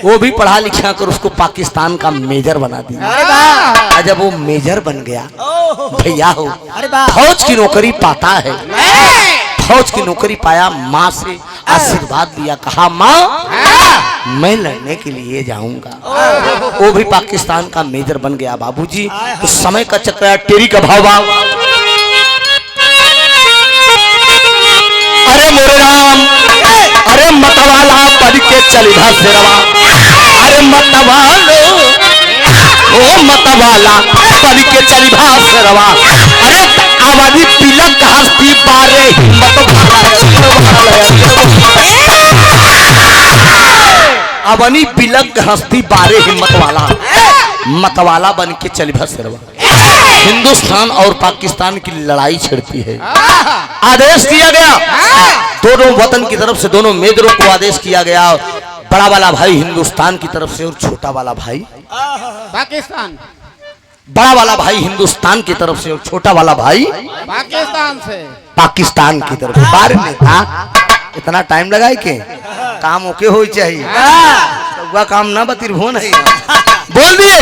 वो भी पढ़ा लिखा कर उसको पाकिस्तान का मेजर बना दिया। जब वो मेजर बन गया भैया हो फौज की नौकरी पाता है। फौज की नौकरी पाया, माँ से आशीर्वाद दिया, कहा माँ मैं लड़ने के लिए जाऊंगा। वो भी पाकिस्तान का मेजर बन गया। बाबूजी तो समय का चक्र है, टेरी का भाव। अरे मोरे राम, अरे मतवाला पढ़ के चली भाषेरवा। अरे मतवालो ओ मतवाला पढ़ के चली भाषेरवा। अरे आबादी पिलक हस्ती बारे अबनी पिलक हस्ती बारे हिम्मत वाला मतवाला बन के चली भसरवा। हिंदुस्तान और पाकिस्तान की लड़ाई छिड़ती है। आदेश किया गया दोनों वतन की तरफ से, दोनों मेजरों को आदेश किया गया। बड़ा वाला भाई हिंदुस्तान की तरफ से और छोटा वाला भाई पाकिस्तान। बड़ा वाला भाई हिंदुस्तान की तरफ से और छोटा वाला भाई पाकिस्तान से। पाकिस्तान की तरफ। बार में था इतना टाइम लगाए के काम ओके हो चाहिए। वह काम ना बतिर हो नहीं बोल दिए।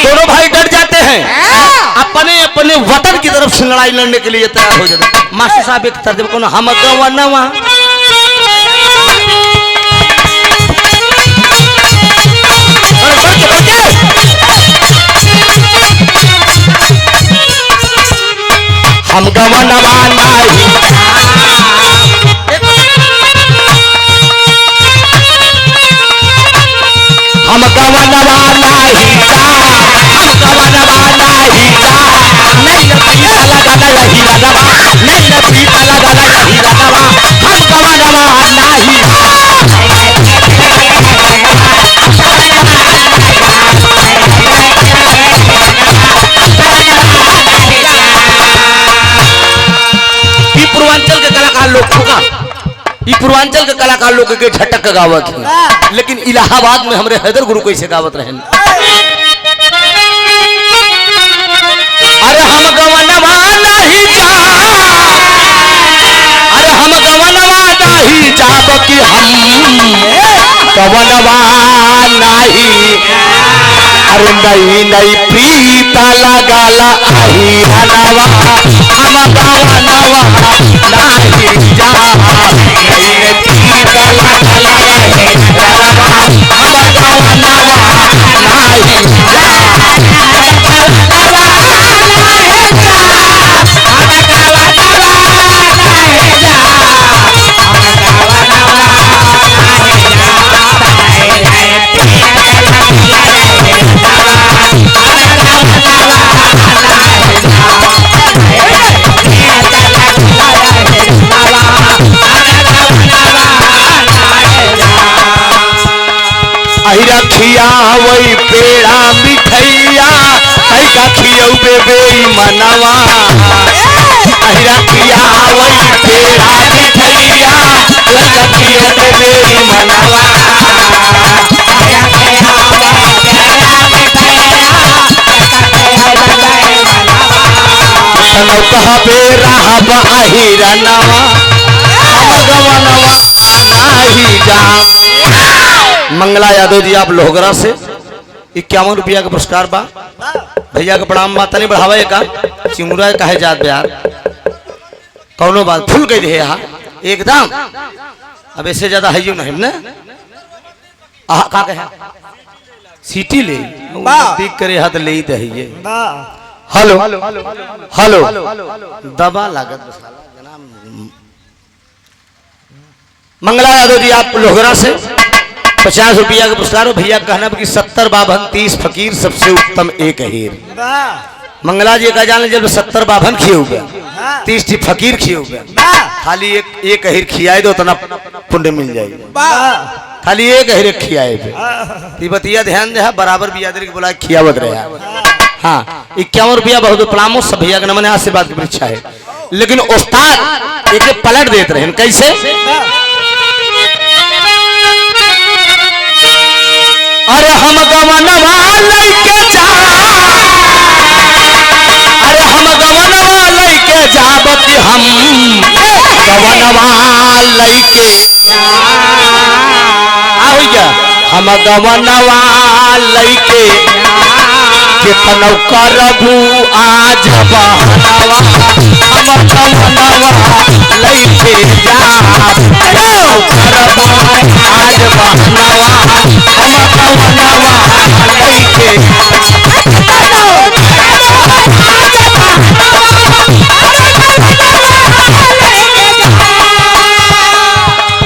दोनों भाई डर जाते हैं, अपने अपने वतन की तरफ से लड़ाई लड़ने के लिए तैयार हो जाते हैं। मास्टर साहब एक तर्जमा को हम गवनवा हम गवनवा नहीं हम गवनवा नहीं जा, हम गवनवा नहीं जा। नहीं पीता लगा यही रनवा, नहीं पीता लगा यही रनवा। हम गवनवा नहीं पूर्वांचल के कलाकार लोग होगा, ये पूर्वांचल के कलाकार लोग के झटक गावत है। लेकिन इलाहाबाद में हमारे हैदर गुरु कैसे गावत रहे। अरे हम गवनवा नहीं जा, अरे हम गवनवा नहीं जाब कि हम गवनवा नहीं। अरे नई नई प्रीता लगाला आई हनवा। हम गवनवा नहीं जा, नई नई प्रीता लगाला आई हनवा। हम गवनवा नहीं जा। अहिरा खिया वही पेड़ा मिठैया, कैका खियऊ बेबे मनवा। अहिरा खिया वही पेड़ा मिठैया, कैका खियऊ बेबे मनवा। तनौ कहा बेरा हब अहिरा नवा। हम गवनवा नहीं जा। मंगला यादव जी आप लोहगरा से 51 रुपया का पुरस्कार बा। भैया का प्रणाम बा। तनी बढ़ावा का चिमुरा कहे जात यार कौनो बात फुल गई रहे यहाँ एकदम। अब ऐसे ज्यादा है यू नहीं ना का कहे सीटी ले देख करे हाथ ले ही दही। हेलो हेलो दबा लागत। मंगला यादव जी आप लोहगरा से 50 रुपया का पुरस्कार। भैया कहना कि 70 बाभन 30 फकीर सबसे उत्तम एक हीर। मंगला जी का जान जब 70 बाभन खिए हुए 30 फकीर खिए हुए, खाली एक हीर खियाए दो तना पुण्य मिल जाएगा। खाली एक हीर खियाए थे बतिया ध्यान दे बराबर भी याद बोला खियावत रहे। हाँ 51 रुपया बहुत प्रणामो सब भैया का नमन आशीर्वाद की परीक्षा है। लेकिन उस्ताद एक पलट देते रहे कैसे। अरे हम गवनवा लइके जा, अरे लइके क्या हम गवनवा लइके कितनौ करबू आज बहनवा हम गवनवा लइके जा करबू आज बहनवा हम गवनवा लइके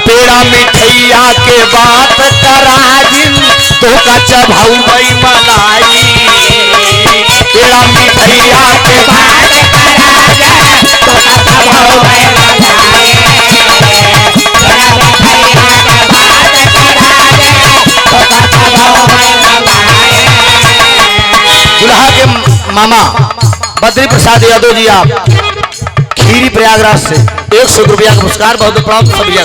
पेड़ा मिठैया के बात कराजिन तो का चभाऊ भाई मलाई पेड़ा मिठैया के बात कराजिन तो का चभाऊ भाई मलाई पेड़ा मिठैया के बात कराजिन तो का चभाऊ भाई मलाई। दुल्हा के मामा बद्री प्रसाद यादव जी आप खीरी प्रयागराज से 100 रुपया का पुरस्कार बहुत प्राप्त सभी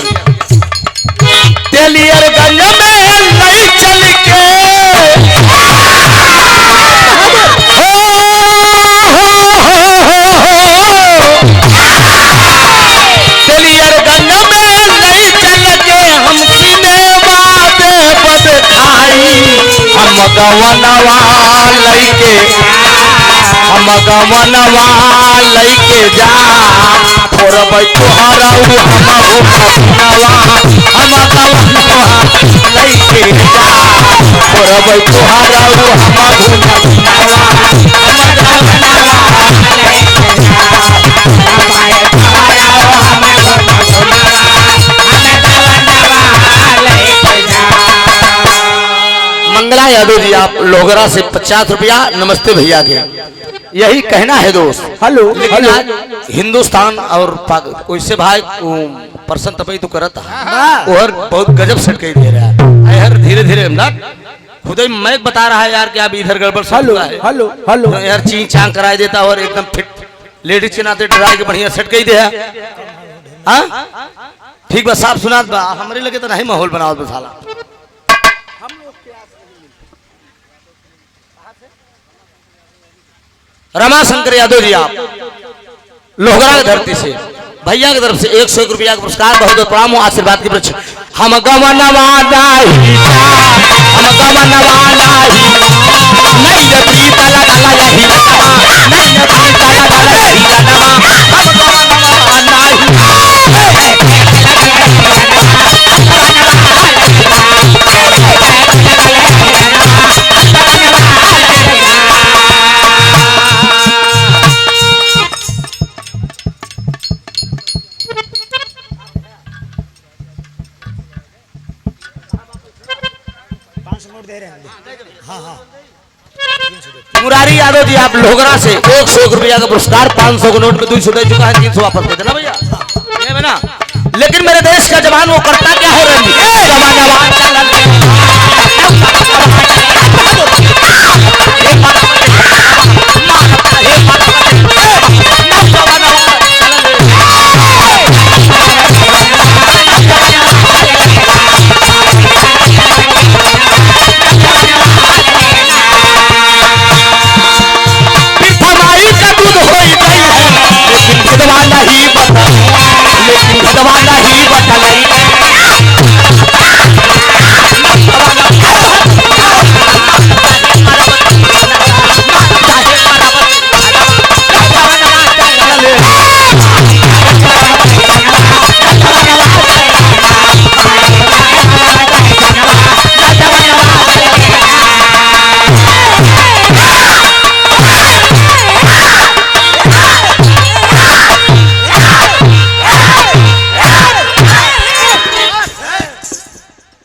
तेलियरगंज में नहीं चल के तेलियरगंज में नहीं चल के हम सिनेमा दे बद खाई हम गवनवा लइके हम गवनवा लइके जा फोरबै तोहरा हम गवनवा हम गवनवा लइके जा फोरबै तोहरा हम गवनवा मंगला यादव जी आप लोगरा से 50 रुपया नमस्ते भैया के यही कहना है दोस्त। हेलो लेकिन आज हिंदुस्तान और वैसे भाई पर्सन तपई तो करता और बहुत गजब सट के दे रहा है यार धीरे धीरे ना खुद ही मैं बता रहा है यार कि आप इधर गड़बड़ हेलो हेलो हेलो यार चीं चांग कराई देता और एकदम फिट लेडीज चिनाते डरा के बढ़िया सट के दे हाँ ठीक बस साफ सुना हमारे लगे तो नहीं माहौल बनाओ तो साला रमाशंकर यादव जी आप लोहरा की धरती से भैया की तरफ से 101 रुपया का पुरस्कार बहुत बहुत प्रणाम आशीर्वाद की वृक्ष हम गवनवा नाही हम गवनवा नाही नहीं जती तला तला यही नवा नहीं जती तला तला यही नवा हम गवनवा नाही मुरारी यादव जी आप लोहरा से 101 रुपया का पुरस्कार 500 के नोट में 200 दे चुका है 300 वापस कर देना भैया ये ना। लेकिन मेरे देश का जवान वो करता क्या है रंजी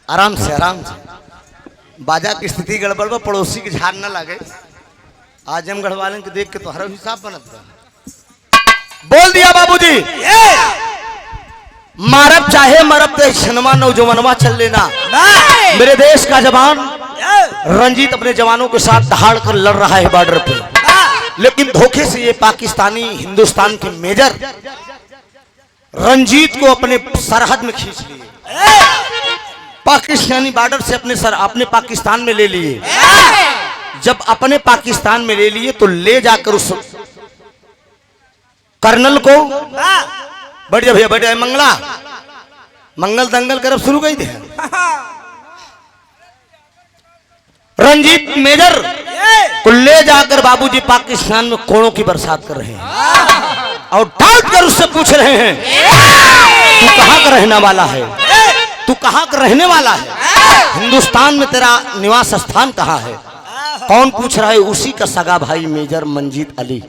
आराम से बाजा की स्थिति गड़बड़ बा पड़ोसी के झाड़ न लगे आजमगढ़ वाले के देख के तो हर हिसाब बनत बोल दिया बाबूजी मारब चाहे मरब तो क्षणवा नौजवानवा चल लेना। मेरे देश का जवान रंजीत अपने जवानों के साथ दहाड़ कर लड़ रहा है बॉर्डर पे लेकिन धोखे से ये पाकिस्तानी हिंदुस्तान के मेजर रंजीत को अपने सरहद में खींच लिए पाकिस्तानी बॉर्डर से अपने पाकिस्तान में ले लिए। जब अपने पाकिस्तान में ले लिए तो ले जाकर उस कर्नल को बढ़िया भैया बढ़िया मंगला मंगल दंगल करब शुरू कर दे। रंजीत मेजर को ले जाकर बाबूजी पाकिस्तान में कोड़ों की बरसात कर रहे हैं और डांट कर उससे पूछ रहे हैं तू कहाँ का रहने वाला है, तू कहाँ का रहने वाला है, हिंदुस्तान में तेरा निवास स्थान कहाँ है। कौन पूछ रहा है? उसी का सगा भाई मेजर मंजीत अली।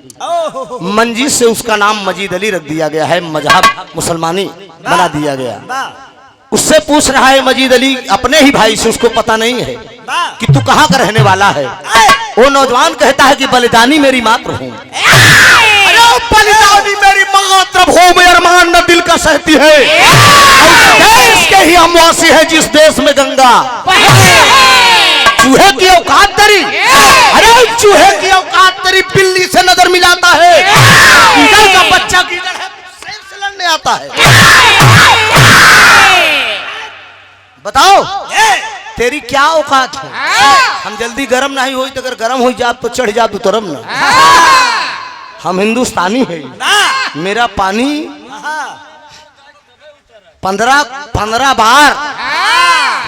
मंजीत से उसका नाम मजीद अली रख दिया गया है, मजहब मुसलमानी बना दिया गया। उससे पूछ रहा है मजीद अली अपने ही भाई से, उसको पता नहीं है कि तू कहाँ का रहने वाला है। वो नौजवान कहता है कि बलिदानी मेरी मातृभूमि। अरे बलिदानी मेरी मातृभूमि अरमान न दिल का सहती है, देश के ही हमवासी है जिस देश में गंगा चूहे की औकात तेरी। अरे चूहे की औकात तेरी बिल्ली से नजर मिलाता है, गीदड़ का बच्चा गीदड़ है, शेर से लड़ने आता है। बताओ तेरी क्या औकात है? हम जल्दी गर्म नहीं हुई तो अगर गर्म हो जा तो चढ़ जा तू तरम ना। हम हिंदुस्तानी है, मेरा पानी 15 बार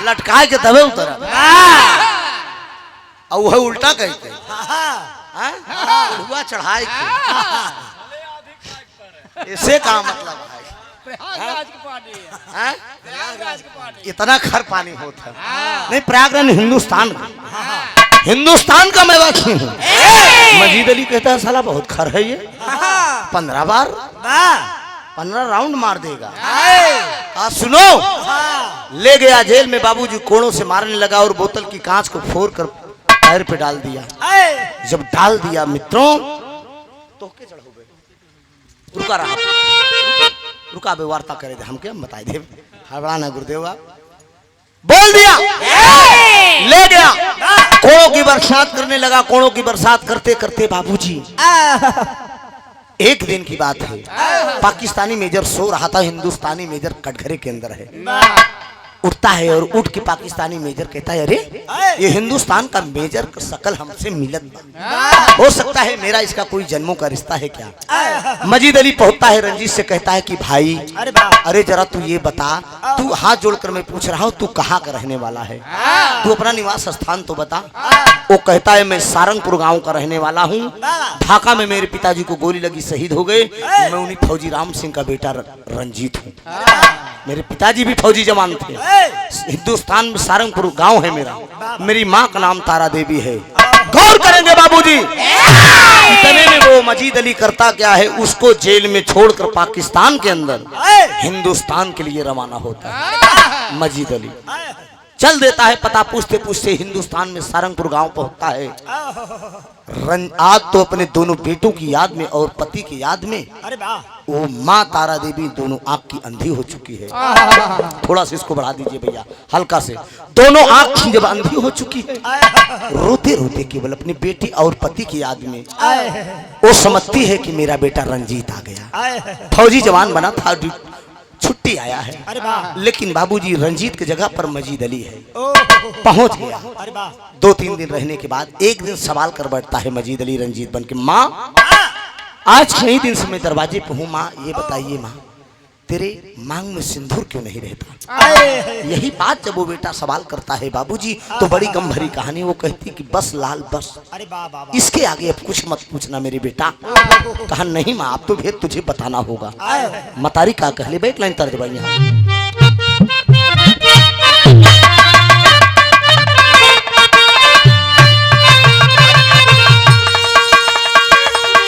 लटकाए के तबे उतरा और वह उल्टा कहते हुआ चढ़ाए ऐसे का मतलब है। इतना खर पानी होता है नहीं प्रयागराज हिंदुस्तान का, हिंदुस्तान का मैं वासी हूँ। मजीद अली कहता है साला बहुत खर है ये, 15 बार 15 राउंड मार देगा। सुनो, ले गया जेल में, बाबूजी कोड़ों से मारने लगा और बोतल की कांच को फोड़ कर पैर पे डाल दिया। जब डाल दिया मित्रों तो रुका रहा, रुका बे वार्ता करे दे, हम क्या बताए दे, हड़बड़ाना गुरुदेव आप बोल दिया। ले गया कोड़ों की बरसात करने लगा। कोड़ों की बरसात करते करते बाबूजी एक दिन की बात है, पाकिस्तानी मेजर सो रहा था, हिंदुस्तानी मेजर कटघरे के अंदर है। उठता है और उठ के पाकिस्तानी मेजर कहता है अरे ये हिंदुस्तान का मेजर का शकल हमसे मिलत हो सकता है, मेरा इसका कोई जन्मों का रिश्ता है क्या। मजीद अली पहुंचता है, रंजीत से कहता है कि भाई अरे जरा तू ये बता, तू हाथ जोड़कर मैं पूछ रहा हूँ तू कहाँ का रहने वाला है, तू अपना निवास स्थान तो बता। वो कहता है मैं सारंगपुर गाँव का रहने वाला हूँ, ढाका में मेरे पिताजी को गोली लगी शहीद हो गए, मैं उन्हीं फौजी राम सिंह का बेटा रंजीत हूँ। मेरे पिताजी भी फौजी जवान थे। हिंदुस्तान में सारंगपुर गांव है मेरा, मेरी माँ का नाम तारा देवी है। गौर करेंगे बाबूजी, इतने में वो मजीद अली करता क्या है, उसको जेल में छोड़कर पाकिस्तान के अंदर हिंदुस्तान के लिए रवाना होता है। मजीद अली चल देता है, पता पूछते पूछते हिंदुस्तान में सारंगपुर गांव पहुंचता है। आज तो अपने दोनों बेटों की याद में और पति की याद में वो माँ तारा देवी दोनों आंख की अंधी हो चुकी है। थोड़ा सा इसको बढ़ा दीजिए भैया, हल्का से। दोनों आंख जब अंधी हो चुकी है, रोते रोते केवल अपनी बेटी और पति की याद में वो समझती है कि मेरा बेटा रंजीत आ गया, फौजी जवान बना था, छुट्टी आया है। लेकिन बाबूजी रंजीत की जगह पर मजीद अली है, पहुंच गया। 2-3 दिन रहने के बाद एक दिन सवाल कर बैठता है मजीद अली रंजीत बन के, माँ आज कई दिन से मैं दरवाजे पे हूँ, माँ ये बताइए माँ तेरे मांग में सिंदूर क्यों नहीं रहता। यही बात जब वो बेटा सवाल करता है बाबूजी तो बड़ी गम भरी कहानी वो कहती कि बस लाल बस, इसके आगे अब कुछ मत पूछना मेरे बेटा। कहा नहीं माँ अब तो भेद तुझे बताना होगा। मतारी का कहले बैठ लाइन तर्ज भाई यहाँ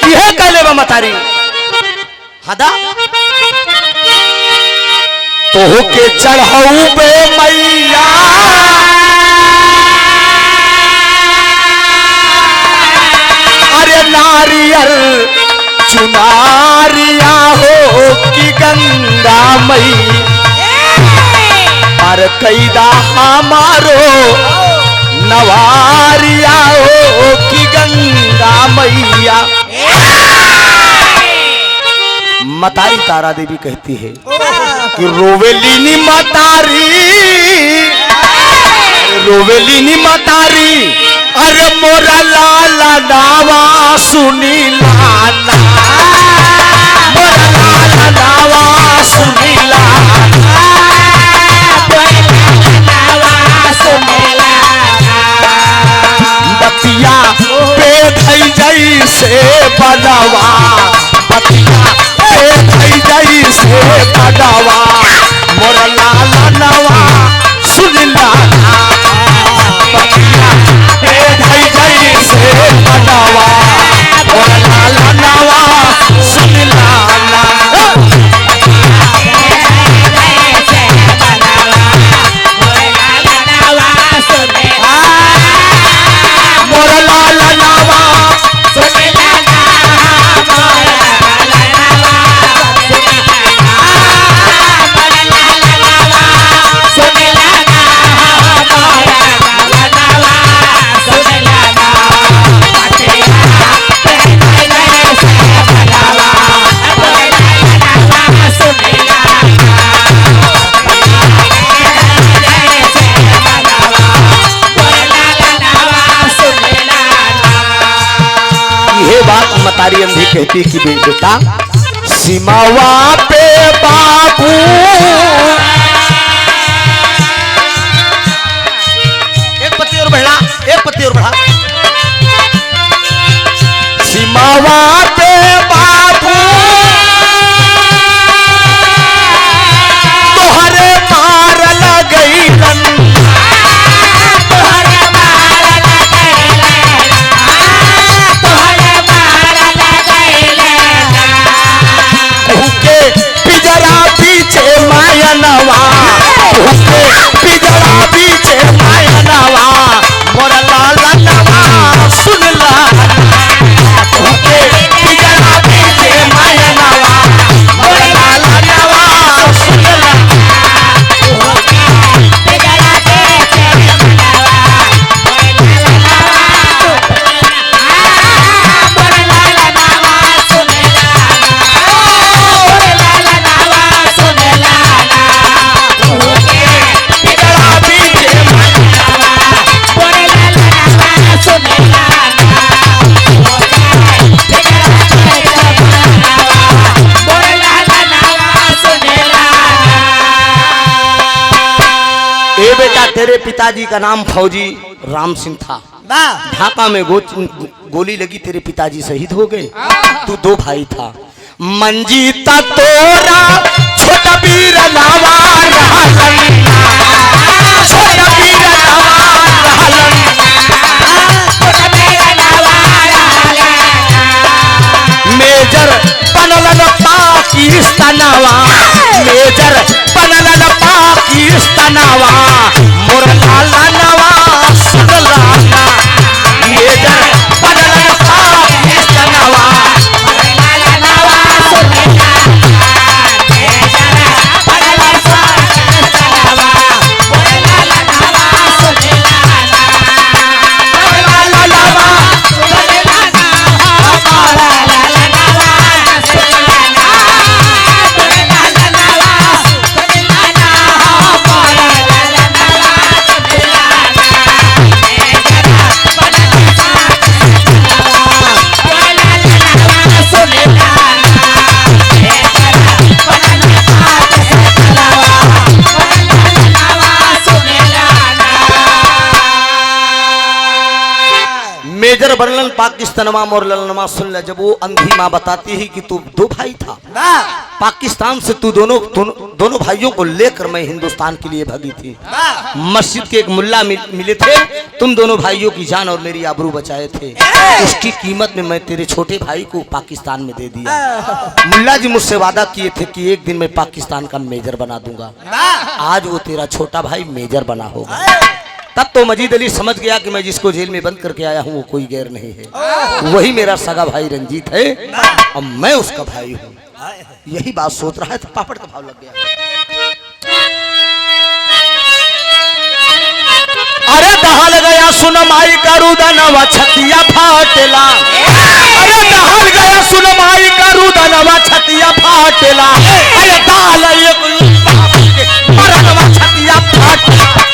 यह कहले बा मतारी हदा तो के चढ़ाऊ बे मैया अरे नारियल चुनारिया हो कि गंगा मई पर कैदा हमारो नवारिया हो कि गंगा मैया। मतारी तारा देवी कहती है कि रोवेलिनी मतारी, रोवेलिनी मतारी अरे मोरा लाला नावा सुनी लाना, मोरा लाला नावा सुनी लाना। जई से पड़ावा मोर लाला नवा सुन लाला बतिया ए धई जई से पड़ावा मोर लाला नवा सुन लाला मोर लाला नवा मतारी अंधी कहती कि बेटा सीमावा पे बाबू एक पत्ती और बढ़ा एक पत्ती और बढ़ा सीमावा पे बाबू तोहरे मार लगईलन पिजरा पीछे मायनवा पिजरा पीछे मायनवा मोर लाला नवा सुन लाला पिजरा पीछे मायनवा मोर लाला नवा सुन लाला बेटा तेरे पिताजी का नाम फौजी राम सिंह था। ढाका में गोली लगी, तेरे पिताजी शहीद हो गए। तू दो भाई था, मंजीता तोरा छोटा वीर नावा रहलन, छोटा वीर नावा रहलन, छोटा वीर नावा रहलन। मेजर बनलन पाकिस्तानवा, मेजर बनलन पाकिस्तानवा, मोर लाला नवा सुगलाना। मेजर बनलन पाकिस्तानवा, मोर लाला नवा सुगलाना। मेजर बनलन पाकिस्तानवा, मोर लाला नवा सुगलाना। मोर लाला नवा सुगलाना, मोर लाला नवा सुगलाना। मोर लाला नवा सुगलाना, मोर लाला नवा सुगलाना। मेजर बनलन पाकिस्तानवा, मोर लाला नवा सुगलाना। मेजर बनलन पाकिस्तानवा, मोर लाला नवा सुगलाना। मेजर बनलन पाकिस्तानवा मोर ललनवा सुन ले। जब वो अंधी माँ बताती है कि तू दो भाई था, पाकिस्तान से तू दोनों भाइयों को लेकर मैं हिंदुस्तान के लिए भागी थी। मस्जिद के एक मुल्ला मिले थे, तुम दोनों भाइयों की जान और मेरी आबरू बचाए थे। उसकी कीमत में मैं तेरे छोटे भाई को पाकिस्तान में दे दिया। मुल्ला जी मुझसे वादा किए थे कि एक दिन मैं पाकिस्तान का मेजर बना दूंगा। आज वो तेरा छोटा भाई मेजर बना होगा। तब तो मजीद अली समझ गया कि मैं जिसको जेल में बंद करके आया हूँ वो कोई गैर नहीं है, वही मेरा सगा भाई रंजीत है और मैं उसका भाई हूँ। यही बात सोच रहा है तो पापड़ का भाव लग गया। अरे दहल गया सुन माई का रुदनवा छतिया फाटेला। अरे दहल गया सुन माई का रुदनवा छतिया फाटेला। अरे दाल मरनवा छतिया फाटेला।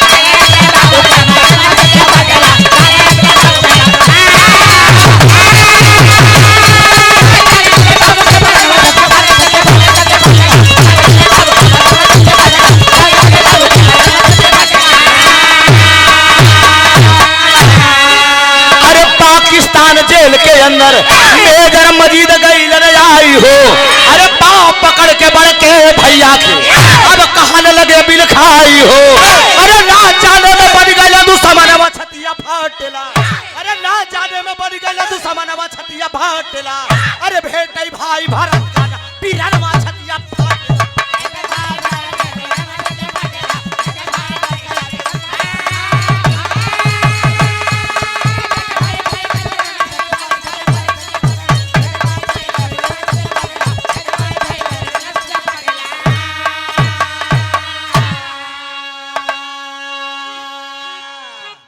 जेल के अंदर मेजर मजीद गई आई हो। अरे पाँव पकड़ के भैया के अब कहां न लगे बिल खाई हो। अरे ना जाने में बन गया तू समानवा छतिया फाटेला। अरे ना जाने में बन गया तू समानवा छतिया फाटेला। अरे भेटई भाई भारत का पीरनवा छतिया फाटेला।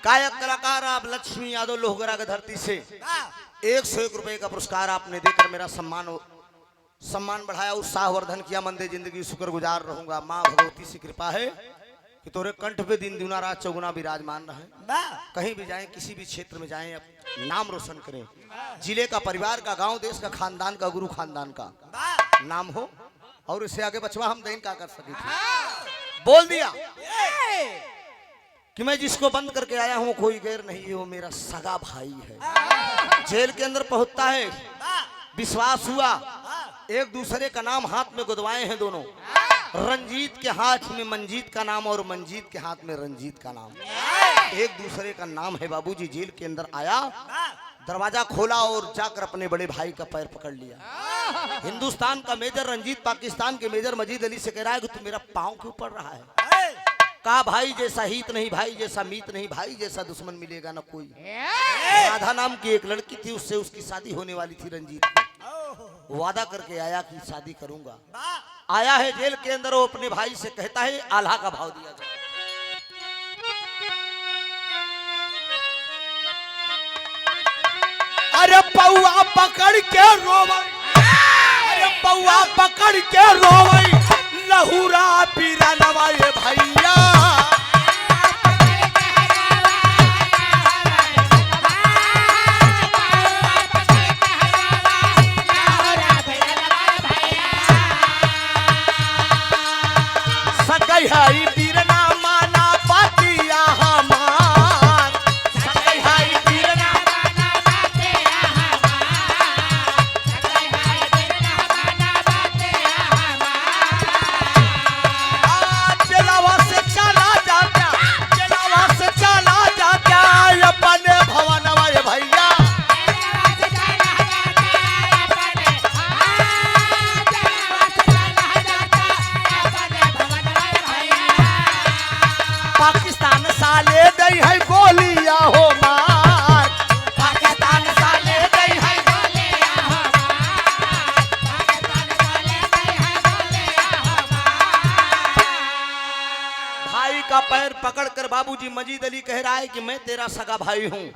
गायक कलाकार आप लक्ष्मी यादव लोहगरा की धरती से 101 रुपए का पुरस्कार आपने देकर मेरा सम्मान बढ़ाया, उत्साहवर्धन किया। मंदे जिंदगी शुक्रगुजार रहूंगा। माँ भगवती से कृपा है कि तोरे कंठ पे दिन दुना रात चौगुना विराजमान रहे। कहीं भी जाएं, किसी भी क्षेत्र में जाएं, अब नाम रोशन करें। जिले का, परिवार का, गांव देश का, खानदान का, गुरु खानदान का नाम हो। और इससे आगे बचवा हम दिन का कर सके थे। बोल दिया कि मैं जिसको बंद करके आया हूं कोई गैर नहीं है, वो मेरा सगा भाई है। जेल के अंदर पहुंचता है, विश्वास हुआ, एक दूसरे का नाम हाथ में गुदवाए हैं दोनों। रंजीत के हाथ में मंजीत का नाम और मंजीत के हाथ में रंजीत का नाम, एक दूसरे का नाम है। बाबूजी जेल के अंदर आया, दरवाजा खोला और जाकर अपने बड़े भाई का पैर पकड़ लिया। हिंदुस्तान का मेजर रंजीत पाकिस्तान के मेजर मजीद अली से कह रहा है कि तू मेरा पांव क्यों पड़ रहा है। कहा भाई जैसा हित नहीं, भाई जैसा मीत नहीं, भाई जैसा दुश्मन मिलेगा ना कोई। राधा नाम की एक लड़की थी, उससे उसकी शादी होने वाली थी। रंजीत को वादा करके आया कि शादी करूंगा। आया है जेल के अंदर, वो अपने भाई से कहता है आल्हा का भाव दिया जाए। अरे पौआ पकड़ के रोवई, अरे पौआ पकड़ के रोवई, लहुरा पीरा नवाए भैया। सकई हई पीरना माना पातिया हमार, सकई हई पीरना माना पातिया हमार, सकई हई पीरना माना पातिया हमार। चलावा से चला जाता, चलावा से चला जाता अपने भवनवा ये भैया। पाकिस्तान साले दई है गोलियां हो मार, पाकिस्तान साले दई है गोलियां हो मार, पाकिस्तान साले दई है गोलियां हो मार। भाई का पैर पकड़कर बाबूजी मजीद अली कह रहा है कि मैं तेरा सगा भाई हूँ,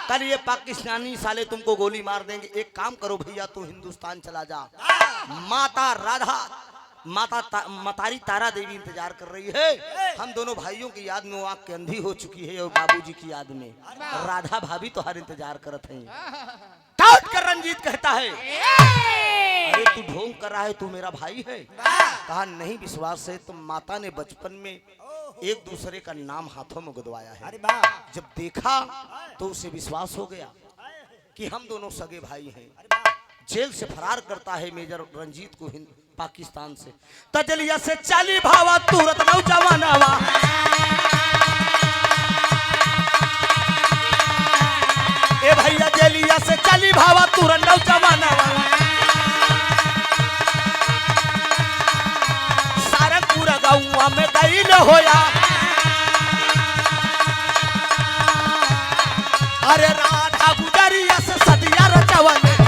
कल ये पाकिस्तानी साले तुमको गोली मार देंगे। एक काम करो भैया, तू हिंदुस्तान चला जा। माता राधा, मतारी तारा देवी इंतजार कर रही है। हम दोनों भाइयों की याद में वो आंख के अंधी हो चुकी है और बाबूजी की याद में राधा भाभी तो हर इंतजार करत है। काट कर रंजीत कहता है अरे तू ढोंग कर रहा है, तू मेरा भाई है। कहा नहीं विश्वास है, तो माता ने बचपन में एक दूसरे का नाम हाथों में गुदवाया है। जब देखा तो उसे विश्वास हो गया कि हम दोनों सगे भाई हैं। जेल से फरार करता है मेजर रंजीत को पाकिस्तान से। तजलिया से चाली भावा तुरंत नौजवानवा, ए भैया जेलिया से चाली भावा तुरंत नौजवानवा। सारा पूरा गाँव में गई न होया। अरे राधा गुजरिया से सदिया रचवले,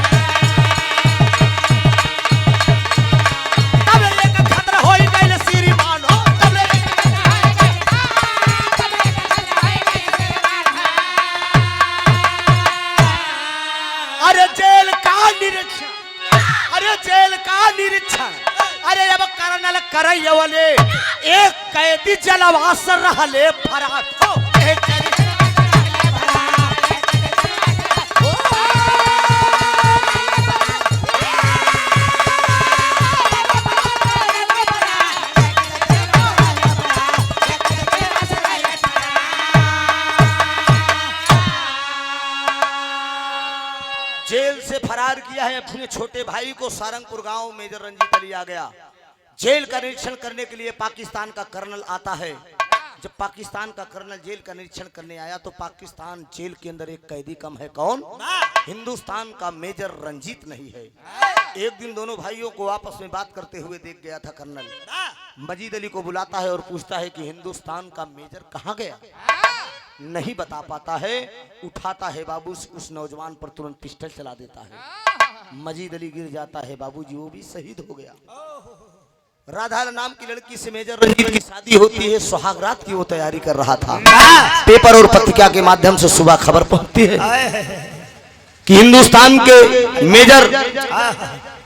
अरे अब करनल करैयवले एक कैदी जलवास रहले फरार। जेल से फरार किया है अपने छोटे भाई को। सारंगपुर गांव मेजर रंजीत अली आ गया। जेल का निरीक्षण करने के लिए पाकिस्तान का कर्नल आता है। जब पाकिस्तान का कर्नल जेल का निरीक्षण करने आया तो पाकिस्तान जेल के अंदर एक कैदी कम है। कौन? हिंदुस्तान का मेजर रंजीत नहीं है। एक दिन दोनों भाइयों को आपस में बात करते हुए देख गया था कर्नल। मजीद अली को बुलाता है और पूछता है कि हिंदुस्तान का मेजर कहाँ गया? नहीं बता पाता है। उठाता है बाबू उस नौजवान पर तुरंत पिस्टल चला देता है। मजीद अली गिर जाता है। बाबूजी वो भी शहीद हो गया। राधा नाम की लड़की से मेजर रंजीत की शादी होती है। सुहागरात की वो तैयारी कर रहा था। पेपर और पत्रिका के माध्यम से सुबह खबर पहुंचती है कि हिंदुस्तान के मेजर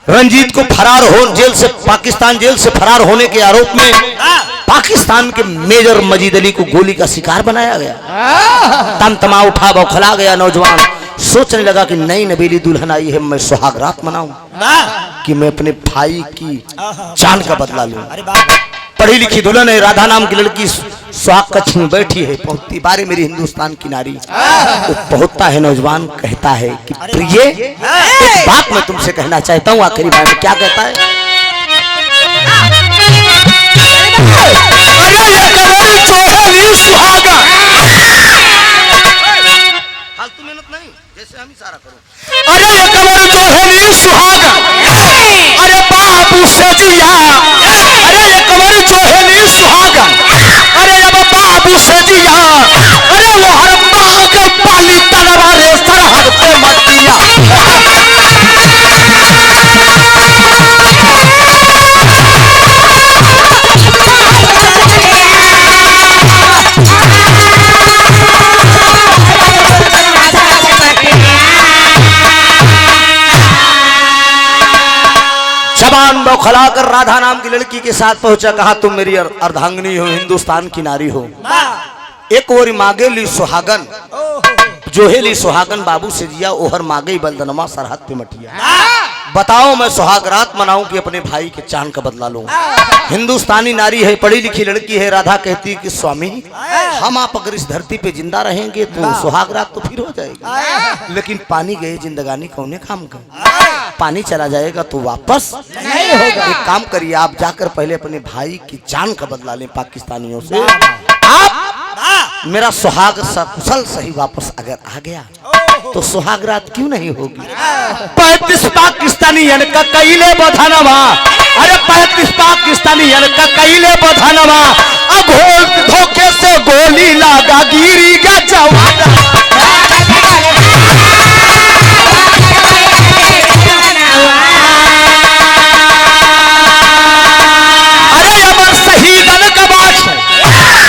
रंजीत को फरार हो जेल से पाकिस्तान जेल से फरार होने के आरोप में पाकिस्तान के मेजर मजीद अली को गोली का शिकार बनाया गया। तमतमा उठा बौखला गया नौजवान। सोचने लगा कि नई नबीली दुल्हन आई है, मैं सुहागरात मनाऊं कि मैं अपने भाई की जान का बदला लूं। पढ़ी लिखी दुल्हन है, राधा नाम की लड़की सुहाग कक्ष में बैठी है। पहुंचती बारी मेरी हिंदुस्तान की नारी। वो पहुंचता है नौजवान, कहता है कि प्रिय एक बात मैं तुमसे कहना चाहता हूँ। आखिरी बार में क्या कहता है? फालतू मेहनत नहीं, जैसे हम इशारा करो। अरे ये कमर जो है सुहागा, अरे बाबू सजिया, अरे ये कमर जो है सुहागा, अरे अब बाबू सजिया, अरे वो हर बाग पाली तलवारे सरहद पे मटिया। जबान बौखलाकर राधा नाम की लड़की के साथ पहुंचा। कहा तुम मेरी अर्धांगिनी हो, हिंदुस्तान की नारी हो। एक ओर मांगे ली सुहागन, जोहेली सुहागन बाबू से जिया, ओहर मांगे बलदनमा सरहद पे मटिया। बताओ मैं सुहागरात मनाऊं कि अपने भाई के चांद का बदला लूं? हिंदुस्तानी नारी है, पढ़ी लिखी लड़की है। राधा कहती है कि स्वामी हम आप अगर इस धरती पे जिंदा रहेंगे तो सुहागरात तो फिर हो जाएगी, लेकिन पानी गए जिंदगानी कौने काम का? पानी चला जाएगा तो वापस नहीं होगा। एक काम करिए, आप जाकर पहले अपने भाई की जान का बदला लें पाकिस्तानियों से। आप मेरा सुहाग सकुशल सही वापस अगर आ गया तो सुहागरात क्यों नहीं होगी? 35 पाकिस्तानियन का कैले बधानवा, अरे 35 पाकिस्तानियन का कैले बधानवा, अब धोखे से गोली लगा गिरी का जवान। अरे अमर शहीदन का बात,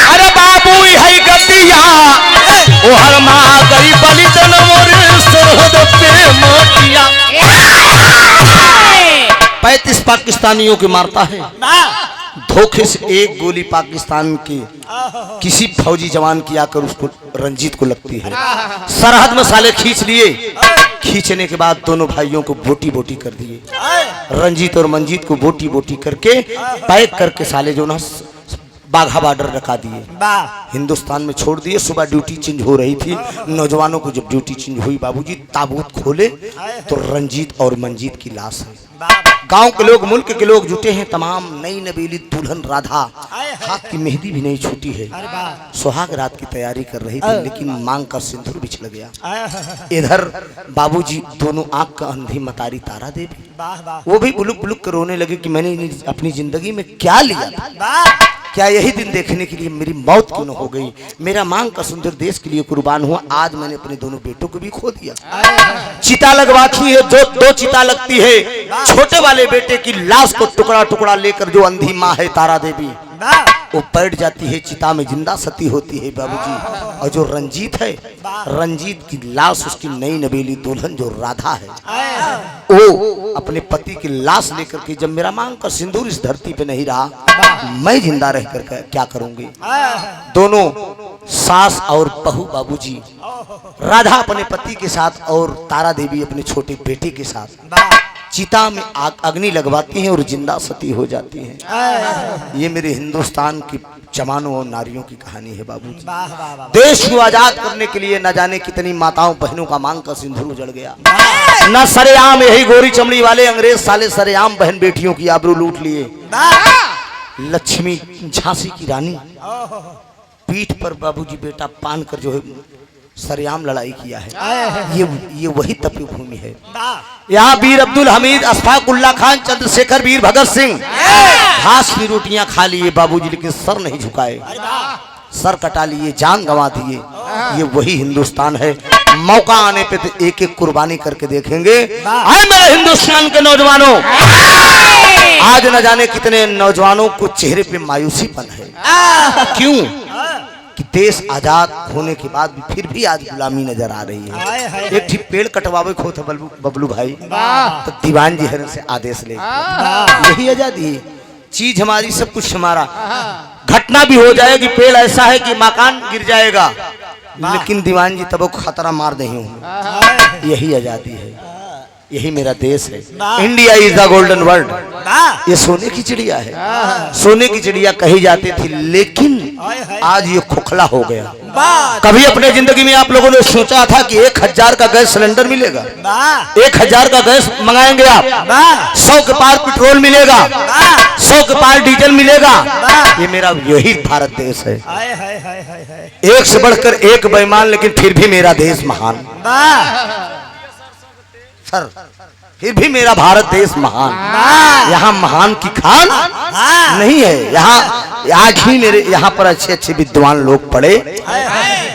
अरे बाबू है गतिया, ओ हर माँ गई बलिदान मोर सरहद पे मोतिया। 35 पाकिस्तानियों के मारता है। धोखे से एक गोली पाकिस्तान के किसी फौजी जवान की आकर उसको रंजीत को लगती है। सरहद में साले खींच लिए। खींचने के बाद दोनों भाइयों को बोटी बोटी कर दिए। रंजीत और मंजीत को बोटी बोटी करके पैक करके साले जो ना बाघा बॉर्डर रखा दिए, हिंदुस्तान में छोड़ दिए। सुबह ड्यूटी चेंज हो रही थी। नौजवानों को जब ड्यूटी चेंज हुई, बाबूजी ताबूत खोले तो रंजीत और मंजीत की लाश है। गांव के लोग, मुल्क के लोग जुटे हैं तमाम। नई नबीली दुल्हन राधा हाथ की मेहंदी भी नहीं छूटी है। सुहाग रात की तैयारी कर रही थी, लेकिन मांग का सिंदूर बिछड़ गया। इधर बाबूजी दोनों आंख का अंधी मतारी तारा देवी, वो भी बुलुक बुलुक कर रोने लगे कि मैंने अपनी जिंदगी में क्या लिया था? क्या यही दिन देखने के लिए मेरी मौत क्यों न हो गई? मेरा मांग का सुंदर देश के लिए कुर्बान हुआ, आज मैंने अपने दोनों बेटों को भी खो दिया। चिता लगवाती है, जो दो चिता लगती है। छोटे वाले बेटे की लाश को टुकड़ा टुकड़ा लेकर जो अंधी माँ है तारा देवी, वो बैठ जाती है चिता में, जिंदा सती होती है बाबूजी। और जो रंजीत है, रंजीत की लाश उसकी नई नबीली दुल्हन जो राधा है, वो अपने पति की लाश लेकर के, जब मेरा मांग का सिंदूर इस धरती पे नहीं रहा, मैं जिंदा रहकर क्या करूंगी? दोनों सास और बहू बाबूजी, राधा अपने पति के साथ और तारा देवी अपने छोटे बेटे के साथ चिता में अग्नि लगवाती हैं और जिंदा सती हो जाती हैं। ये मेरे हिंदुस्तान की जवानों और नारियों की कहानी है बाबूजी। वाह वाह वाह देश को आजाद करने के लिए न जाने कितनी माताओं बहनों का मांग का सिंदूर उजड़ गया। न सरेआम यही गोरी चमड़ी वाले अंग्रेज साले सरेआम बहन बेटियों की आबरू लूट लिए। लक्ष्मी झांसी की रानी पीठ पर बाबूजी बेटा पान कर जो है सरेआम लड़ाई किया है। ये वही तपी भूमि है। यहाँ वीर अब्दुल हमीद, अशफाक उल्लाह खान, चंद्रशेखर, वीर भगत सिंह घास की रोटियां खा लिए बाबूजी, लेकिन सर नहीं झुकाए, सर कटा लिए, जान गंवा दिए। ये वही हिंदुस्तान है। मौका आने पे तो एक एक कुर्बानी करके देखेंगे। आए मेरे हिंदुस्तान के नौजवानों, आज न जाने कितने नौजवानों को चेहरे पे मायूसीपन है। क्यों कि देश आजाद होने के बाद भी फिर भी आज गुलामी नजर आ रही है। एक ठीक पेड़ कटवावे को था बबलू भाई, तो दीवान जी हर से आदेश ले, यही आजादी है। चीज हमारी, सब कुछ हमारा। घटना भी हो जाएगी, पेड़ ऐसा है कि मकान गिर जाएगा, लेकिन दीवान जी तब खतरा मार नहीं होंगे। यही आजादी है, यही मेरा देश है। India is the golden world. ये सोने की चिड़िया है, सोने की चिड़िया कही जाती थी, लेकिन आज ये खोखला हो गया। कभी अपने जिंदगी में आप लोगों ने सोचा था कि 1000 का गैस सिलेंडर मिलेगा? 1000 का गैस मंगाएंगे आप, 100 के पार पेट्रोल मिलेगा, 100 के पार डीजल मिलेगा। ये मेरा यही भारत देश है। एक से बढ़कर एक बेईमान, लेकिन फिर भी मेरा देश महान। सर फिर भी मेरा भारत देश महान। यहाँ महान की खान नहीं है। यहाँ आज ही मेरे यहाँ पर अच्छे अच्छे विद्वान लोग पढ़े,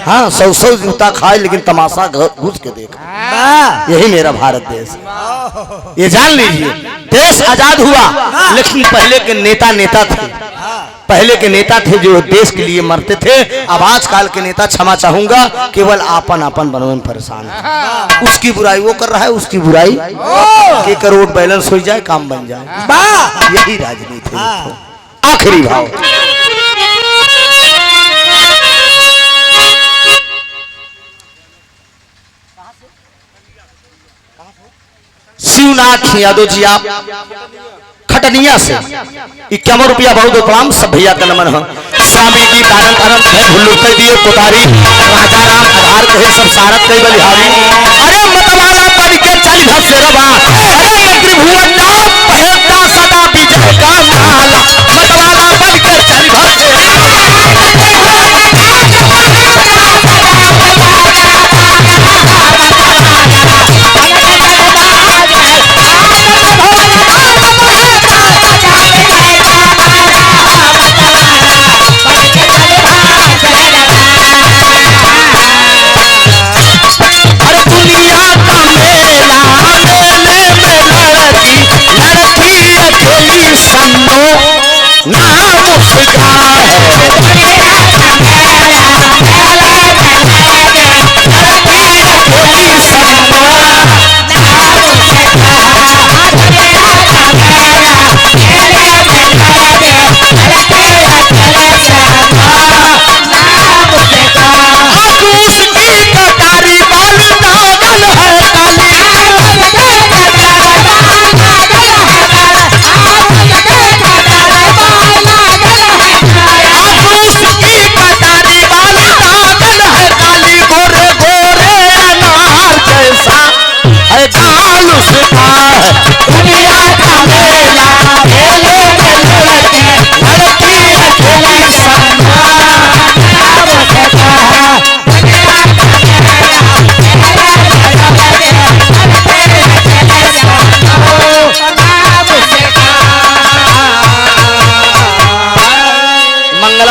हाँ 100 जूता खाए, लेकिन तमाशा घुस के देखा। यही मेरा भारत देश है। ये जान लीजिए, देश आजाद हुआ, लेकिन पहले के नेता थे, पहले के नेता थे जो देश के लिए मरते थे। अब आजकल के नेता, क्षमा चाहूंगा, केवल आपन बनने में परेशान है। उसकी बुराई वो कर रहा है, उसकी बुराई के करोड़ बैलेंस हो जाए, काम बन जाए। यही राजनीति है। आखिरी भाव, शिवनाथ यादव जी, आप खटनिया से 51 रुपया बहुत प्रणाम। सब भैया का नमन है। स्वामी जी दानंद अनंत है, भुल्लुक दिए कोतारी, राजा राम आधार कहे सब सारत कई बलिहारी। अरे मतवाला बन के चल घर से रवा, अरे त्रिभुवन नाम पहनता सदा विजय का माला। मतवाला बन के चल घर से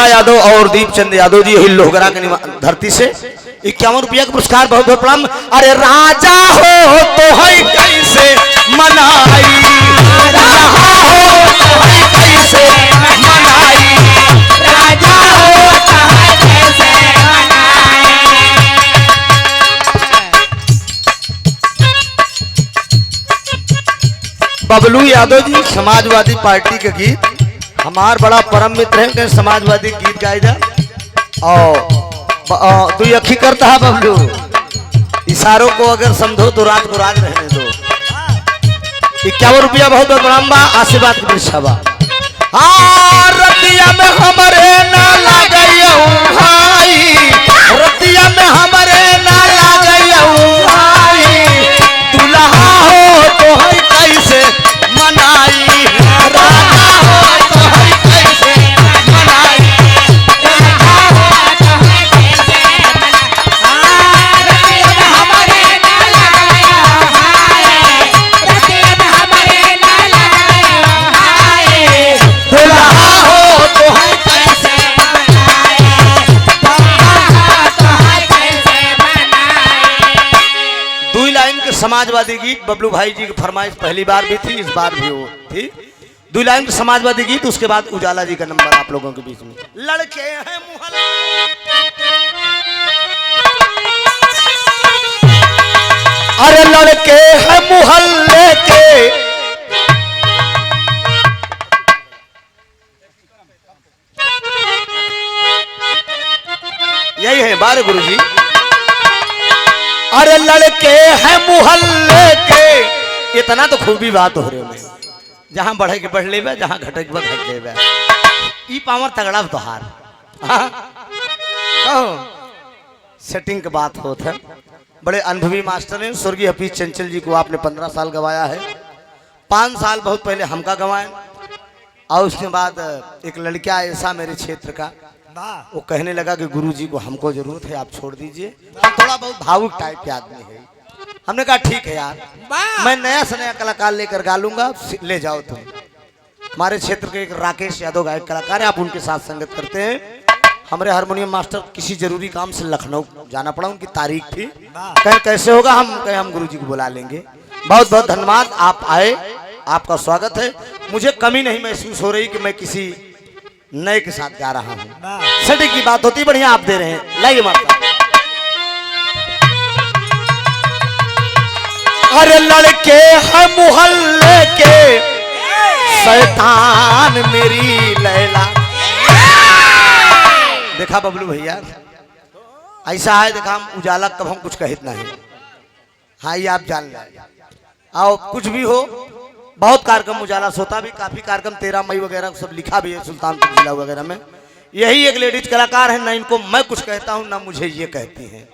यादव और दीपचंद यादव जी, यही लोहगरा के धरती से 51 रुपया का पुरस्कार, बहुत बहुत प्रणाम। अरे राजा हो तो है कैसे मनाई, राजा हो तो है कैसे मनाई, राजा हो तो है कैसे मनाई। बबलू यादव जी, समाजवादी पार्टी के गीत हमार बड़ा परम मित्र है, कि समाजवादी गीत गाए जा। और तू यकी करता है बबलू, इशारों को अगर समझो तो रात को राज रहने दो। 51 रुपया बहुत बहुत प्रणाम बा, आशीर्वाद की दृष्टा बा। हाँ रतिया में हमारे नाल समाजवादी गीत बबलू भाई जी की फरमाइश पहली बार भी थी, इस बार भी वो थी। 2 लाइन समाजवादी गीत, उसके बाद उजाला जी का नंबर आप लोगों के बीच में। लड़के हैं मुहल्ले, अरे लड़के हैं मुहल्ले के, यही है बारे गुरुजी। अरे लड़के हैं मुहल्ले के, इतना तो खूबी बात हो रही है। जहां बढ़े के बढ़ लेबे, जहां घटे के घट लेबे। ई पावर तगड़ा तोहार, कहो सेटिंग की बात होत है। बड़े अनुभवी मास्टर हैं, स्वर्गीय हफीज चंचल जी को आपने 15 साल गवाया है। 5 साल बहुत पहले हमका गवाए, और उसके बाद एक लड़का ऐसा मेरे क्षेत्र का, वो कहने लगा कि गुरुजी को हमको जरूरत है, आप छोड़ दीजिए। हम थोड़ा बहुत भावुक टाइप के आदमी है। हमने कहा ठीक है यार, मैं नया से नया कलाकार लेकर गा लूंगा, ले जाओ तुम। हमारे क्षेत्र के एक राकेश यादव गायक कलाकार है, आप उनके साथ संगत करते हैं। हमारे हारमोनियम मास्टर किसी जरूरी काम से लखनऊ जाना पड़ा, उनकी तारीख थी। कहीं कैसे होगा, हम गुरुजी को बुला लेंगे। बहुत बहुत धन्यवाद, आप आए, आपका स्वागत है। मुझे कमी नहीं महसूस हो रही कि मैं किसी नए के साथ गा रहा हूँ। सटीक की बात होती, बढ़िया आप दे रहे हैं। लाइए माता। अरे लड़के हैं मुहल्ले के, शैतान मेरी लैला। देखा बबलू भैया, ऐसा है, देखा हम उजाला कब हम कुछ कहत नहीं। हाँ ये आप जान लें, आओ कुछ भी हो। बहुत कार्यक्रम उजाला सोता भी, काफी कार्यक्रम 13 मई वगैरह सब लिखा भी है सुल्तानपुर जिला वगैरह में। यही एक लेडीज कलाकार है, ना इनको मैं कुछ कहता हूँ ना मुझे ये कहती हैं।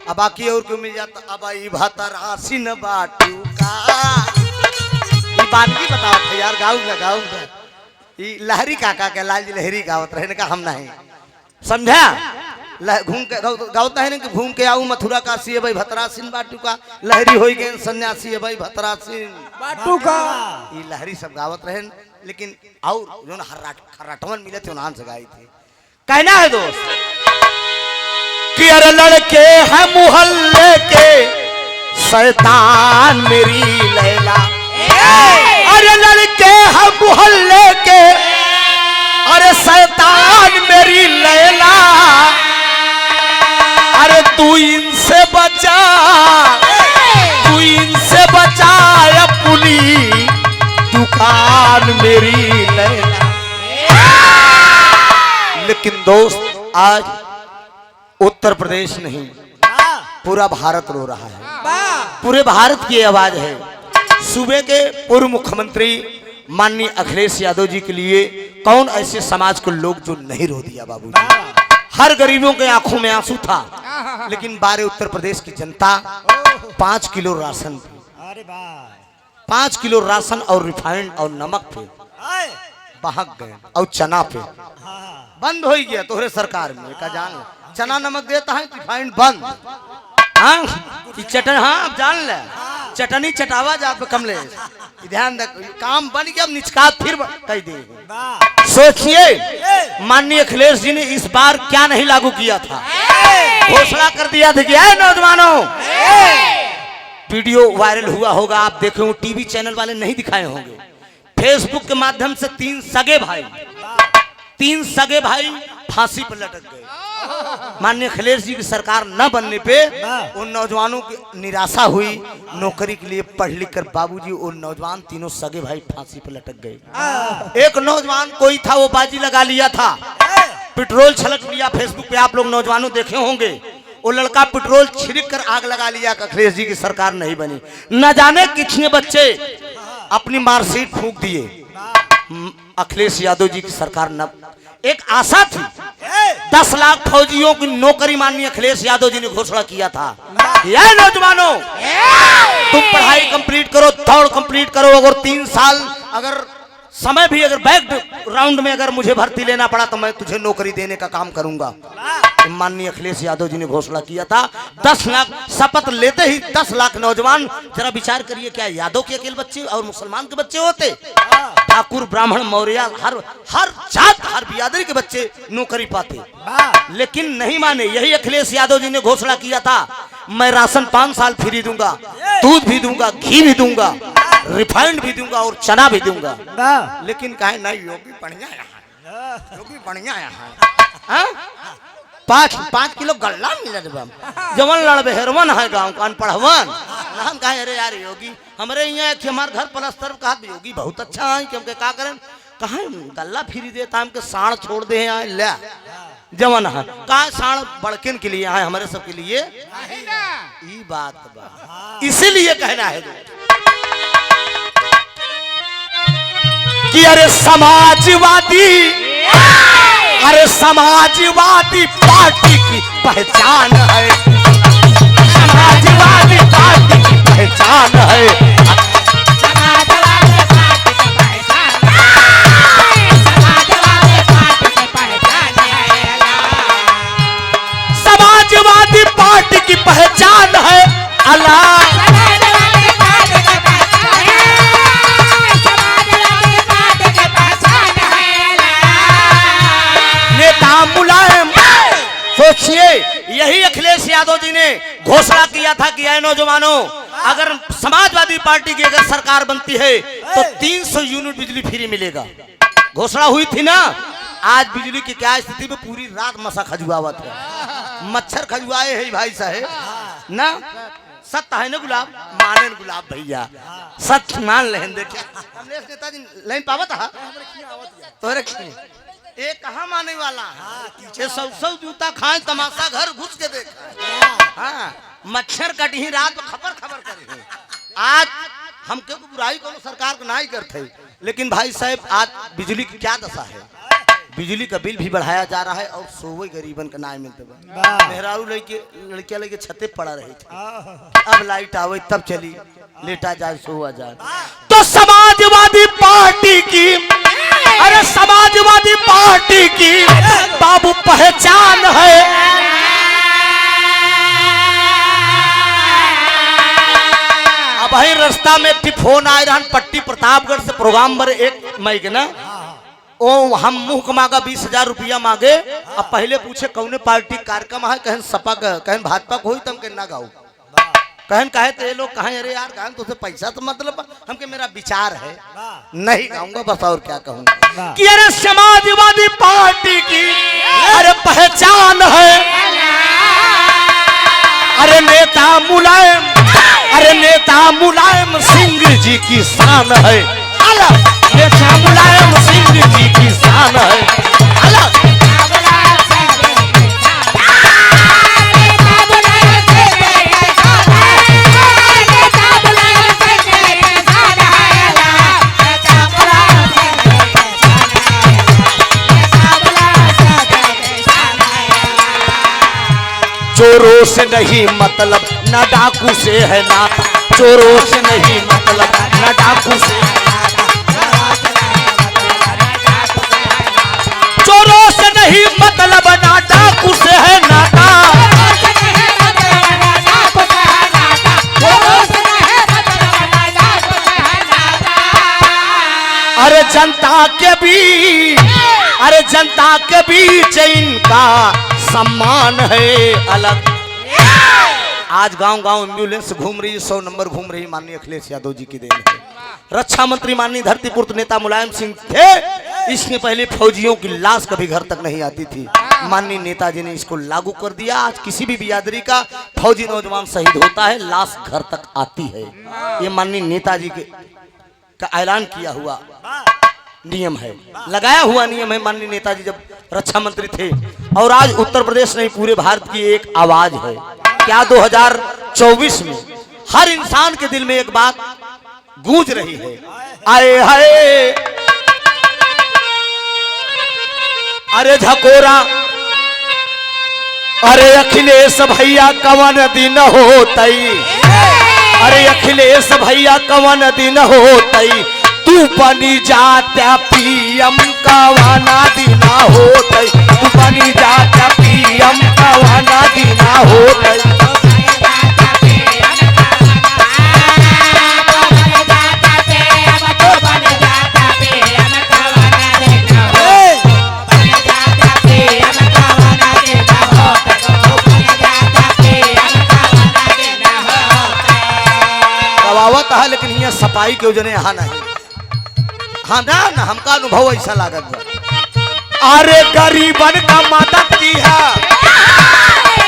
अब बाकी और क्यों मिल जाता, अब आई भातर आसिन बाटू का बानगी बताओ था यार, गाऊंगा। ये लहरी काका के लाल जी लहरी गावत रहे का, हम नहीं समझा। घूम के गावता है ना कि घूम के आऊ मथुरा काशी है भाई भतरासिन बाटू का, लहरी हो गए सन्यासी है भाई भतरासिन बाटू का। ये लहरी सब गावत रहे, लेकिन और जो खर्राटवन मिले थे उन्हां से गाई थी। कहना है दोस्त कि अरे लड़के हैं मुहल्ले के, शैतान मेरी लैला। अरे लड़के हैं मुहल्ले के, अरे शैतान मेरी लैला। अरे तू इनसे बचा, तू इनसे बचा अपनी दुकान मेरी लैला। लेकिन दोस्त आज उत्तर प्रदेश नहीं, पूरा भारत रो रहा है। पूरे भारत की आवाज है। सूबे के पूर्व मुख्यमंत्री माननीय अखिलेश यादव जी के लिए कौन ऐसे समाज को लोग जो नहीं रो दिया बाबूजी। हर गरीबों के आंखों में आंसू था, लेकिन बारे उत्तर प्रदेश की जनता 5 किलो राशन, 5 किलो राशन और रिफाइंड और नमक पे बहक गए, और चना पे बंद हो गया। तोहरे सरकार में का जान, चना नमक देता है, रिफाइंड बंद। हाँ चटन, हाँ आप जान ले, चटनी चटावा जात कमले, ध्यान दे, काम बन गया, अब निचका फिर कह दे। सोचिए माननीय अखिलेश जी ने इस बार क्या नहीं लागू किया था। घोषणा कर दिया था कि नौजवानों, वीडियो वायरल हुआ होगा, आप देखे हो, टीवी चैनल वाले नहीं दिखाए होंगे। फेसबुक के माध्यम से 3 सगे भाई फांसी पर लटक गए। माननीय अखिलेश जी की सरकार न बनने पे उन नौजवानों की निराशा हुई, नौकरी के लिए पढ़ लिख कर बाबूजी उन नौजवान तीनों सगे भाई फांसी पर लटक गए। एक नौजवान कोई था, वो बाजी लगा लिया था, पेट्रोल छलक लिया। फेसबुक पे आप लोग नौजवानों देखे होंगे, वो लड़का पेट्रोल छिड़क कर आग लगा लिया। अखिलेश जी की सरकार नहीं बनी। न जाने कितने बच्चे अपनी मार्कशीट फूंक दिए। अखिलेश यादव जी की सरकार न, एक आशा थी 10 लाख फौजियों की नौकरी माननीय अखिलेश यादव जी ने घोषणा किया था। यह नौजवानों, तुम पढ़ाई कंप्लीट करो, दौड़ कंप्लीट करो, अगर 3 साल अगर समय भी अगर बैक राउंड में अगर मुझे भर्ती लेना पड़ा तो मैं तुझे नौकरी देने का काम करूंगा। माननीय अखिलेश यादव जी ने घोषणा किया था। 10 लाख शपथ लेते ही 10 लाख नौजवान, जरा विचार करिए, क्या यादव के अकेले बच्चे और मुसलमान के बच्चे होते? ठाकुर, ब्राह्मण, मौर्य, हर जात, हर बिरादरी के बच्चे नौकरी पाते, लेकिन नहीं माने। यही अखिलेश यादव जी ने घोषणा किया था, मैं राशन 5 साल फ्री दूंगा। दूध भी दूंगा, घी भी दूंगा, रिफाइंड भी दूंगा और चना भी दूंगा। लेकिन कहे नहीं योगी बढ़िया यहाँ, योगी बढ़िया यहाँ। हाँ? 5 किलो गल्ला मिला जवन लड़बे हेरवन है गाँव का अनपढ़वन। हम कहे अरे यार योगी हमारे यहाँ हमारे घर प्लस्तर कहा योगी बहुत अच्छा है क्योंकि का करें कहा गल्ला फ्री देता हमके साढ़ छोड़ दे यहाँ ले जवन है कहा साढ़ बड़किन के लिए है हमारे सबके लिए ये बात बा इसीलिए कहना है कि अरे समाजवादी पार्टी की पहचान है, समाजवादी पार्टी की पहचान है। समाजवादी पार्टी की पहचान है अल्लाह। मुलायम सोचिए यही अखिलेश यादव जी ने घोषणा किया था कि ऐ नौजवानों अगर समाजवादी पार्टी की अगर सरकार बनती है तो 300 यूनिट बिजली फ्री मिलेगा। घोषणा हुई थी ना। आज बिजली की क्या स्थिति में पूरी रात मसा खजुआवत है, मच्छर खजुआए है भाई साहब ना। सत्य है ना गुलाब माने गुलाब भैया सत्य मान लें। देखिए कमलेश नेताजी लाइन पावत है तो ये कहाँ माने वाला है। 100 जूता खाए तमाशा घर घुस के देखा। हाँ मच्छर कटी रात में खबर करे। आज हम क्यों बुराई को सरकार को नहीं करते लेकिन भाई साहब आज बिजली की क्या दशा है। बिजली का बिल भी बढ़ाया जा रहा है और सोवे गरीबन का नाम मिलते मेहरारू लड़कियां लेके छते पड़ा रही थी। अब लाइट आवे तब चली लेटा जाए सोवा जाए। तो समाजवादी पार्टी की अरे समाजवादी पार्टी की बाबू पहचान है। अब भाई रास्ता में फोन आए रहा पट्टी प्रतापगढ़ से प्रोग्राम पर 1 मई के ना ओ हम मुंह कमागा 20,000 रुपया मांगे। अब पहले पूछे कौने पार्टी कार्यक्रम है कहन सपा का कहन भाजपा को हुई तम के ना गाऊ कहन कहे तो ये लोग कहें अरे यार कहन तो पैसा तो मतलब हमके मेरा विचार है नहीं गाऊंगा बस और क्या कहूंगा कि अरे समाजवादी पार्टी की अरे पहचान है। अरे नेता मुलायम सिंह जी की शान है अलग। नेता मुलायम सिंह जी की शान है अलग। चोरों से नहीं मतलब न डाकू से है नाता। चोरों से नहीं मतलब न डाकू से चोरों से नहीं मतलब न डाकू से है नाता। अरे जनता के बीच इनका सम्मान है अलग। आज गांव एम्बुलेंस घूम रही 100 नंबर घूम रही माननीय अखिलेश यादव जी की देन है। रक्षा मंत्री माननीय धरतीपुत्र नेता मुलायम सिंह थे। इसके पहले फौजियों की लाश कभी घर तक नहीं आती थी। माननीय नेताजी ने इसको लागू कर दिया। आज किसी भी बिरादरी का फौजी नौजवान शहीद होता है लाश घर तक आती है। ये माननीय नेताजी का ऐलान किया हुआ नियम है, लगाया हुआ नियम है। माननीय नेताजी जब रक्षा मंत्री थे और आज उत्तर प्रदेश नहीं पूरे भारत की एक आवाज है क्या 2024 में हर इंसान के दिल में एक बात गूंज रही है। आए हाय अरे झकोरा अरे अखिलेश भैया कवन दिन होतई। अरे अखिलेश भैया कवन दिन होतई। तू बनी जाता पीएम कवाना दिना होतई। तू बनी जाता पीएम कवाना दिना होतई। पाई के जने यहाँ नहीं। हाँ ना ना हमका अनुभव ऐसा लागत बा। अरे गरीबन का मदद की है,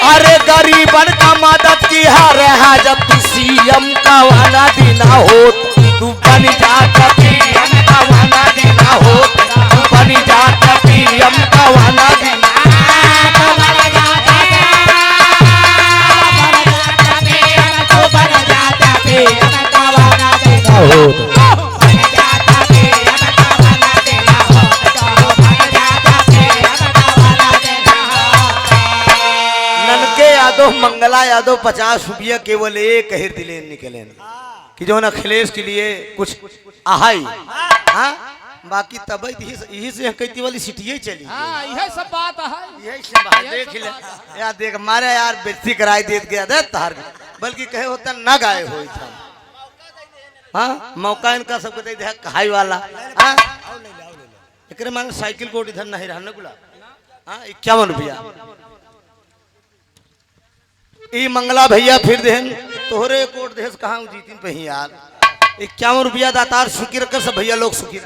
अरे गरीबन का मदद की है, रहा जब तू सीएम का वाला देना हो, तू बन जाता पीएम का वाला देना हो, तू बन जाता पीएम का वाला देना यादव मंगला यादव 50 रुपया केवल एक हिर दिले निकले कि जो ना अखिलेश के लिए कुछ आहाई। हाँ बाकी तब यही से कहती वाली सिटिया चली। हाँ यह सब बात है। यही सब बात देख ले यार, देख मारे यार बेइज्जती कराई देत गया दे तार, बल्कि कहे होता ना गाए होई था। हाँ मौका इनका सबको दे दे कहाई वाला। हाँ एकरे माने साइकिल को इधर नहीं रहने गुला। हाँ 51 रुपया ई मंगला भैया फिर देहन तोहरे कोट देश कहाँ जीतिन पे ही यार। 51 रुपया दातार सुखी रखकर सब भैया लोग सुखी।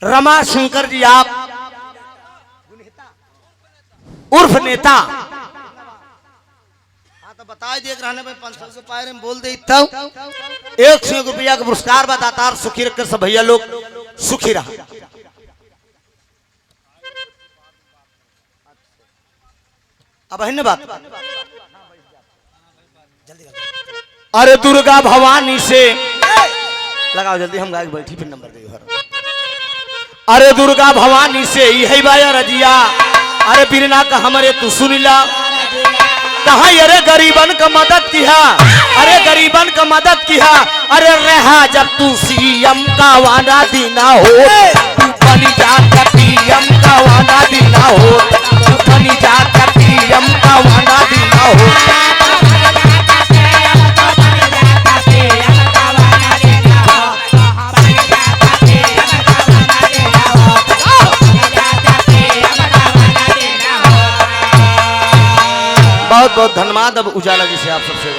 रमा शंकर जी आप उर्फ नेता। हाँ तो बताए देख रहने में 500 के पायरे में बोल दे तब 100 रुपया का पुरस्कार बा दातार सुखी रखकर सब भैया लोग सुखी रहा। अब है ना बात। अरे दुर्गा भवानी से लगाओ जल्दी, हम गाय बैठी फिर नंबर दे। अरे दुर्गा भवानी से यही बाया रजिया, अरे बिरना का हमारे तू सुनिला कहा, अरे गरीबन का मदद किया, अरे गरीबन का मदद किया, अरे रहा जब तू सीएम का वादा देना हो, तू बनी जाता पीएम का वादा देना हो, तू बनी जाता पीएम का वादा देना हो। बहुत बहुत धन्यवाद। अब उजाला जी से आप सबसे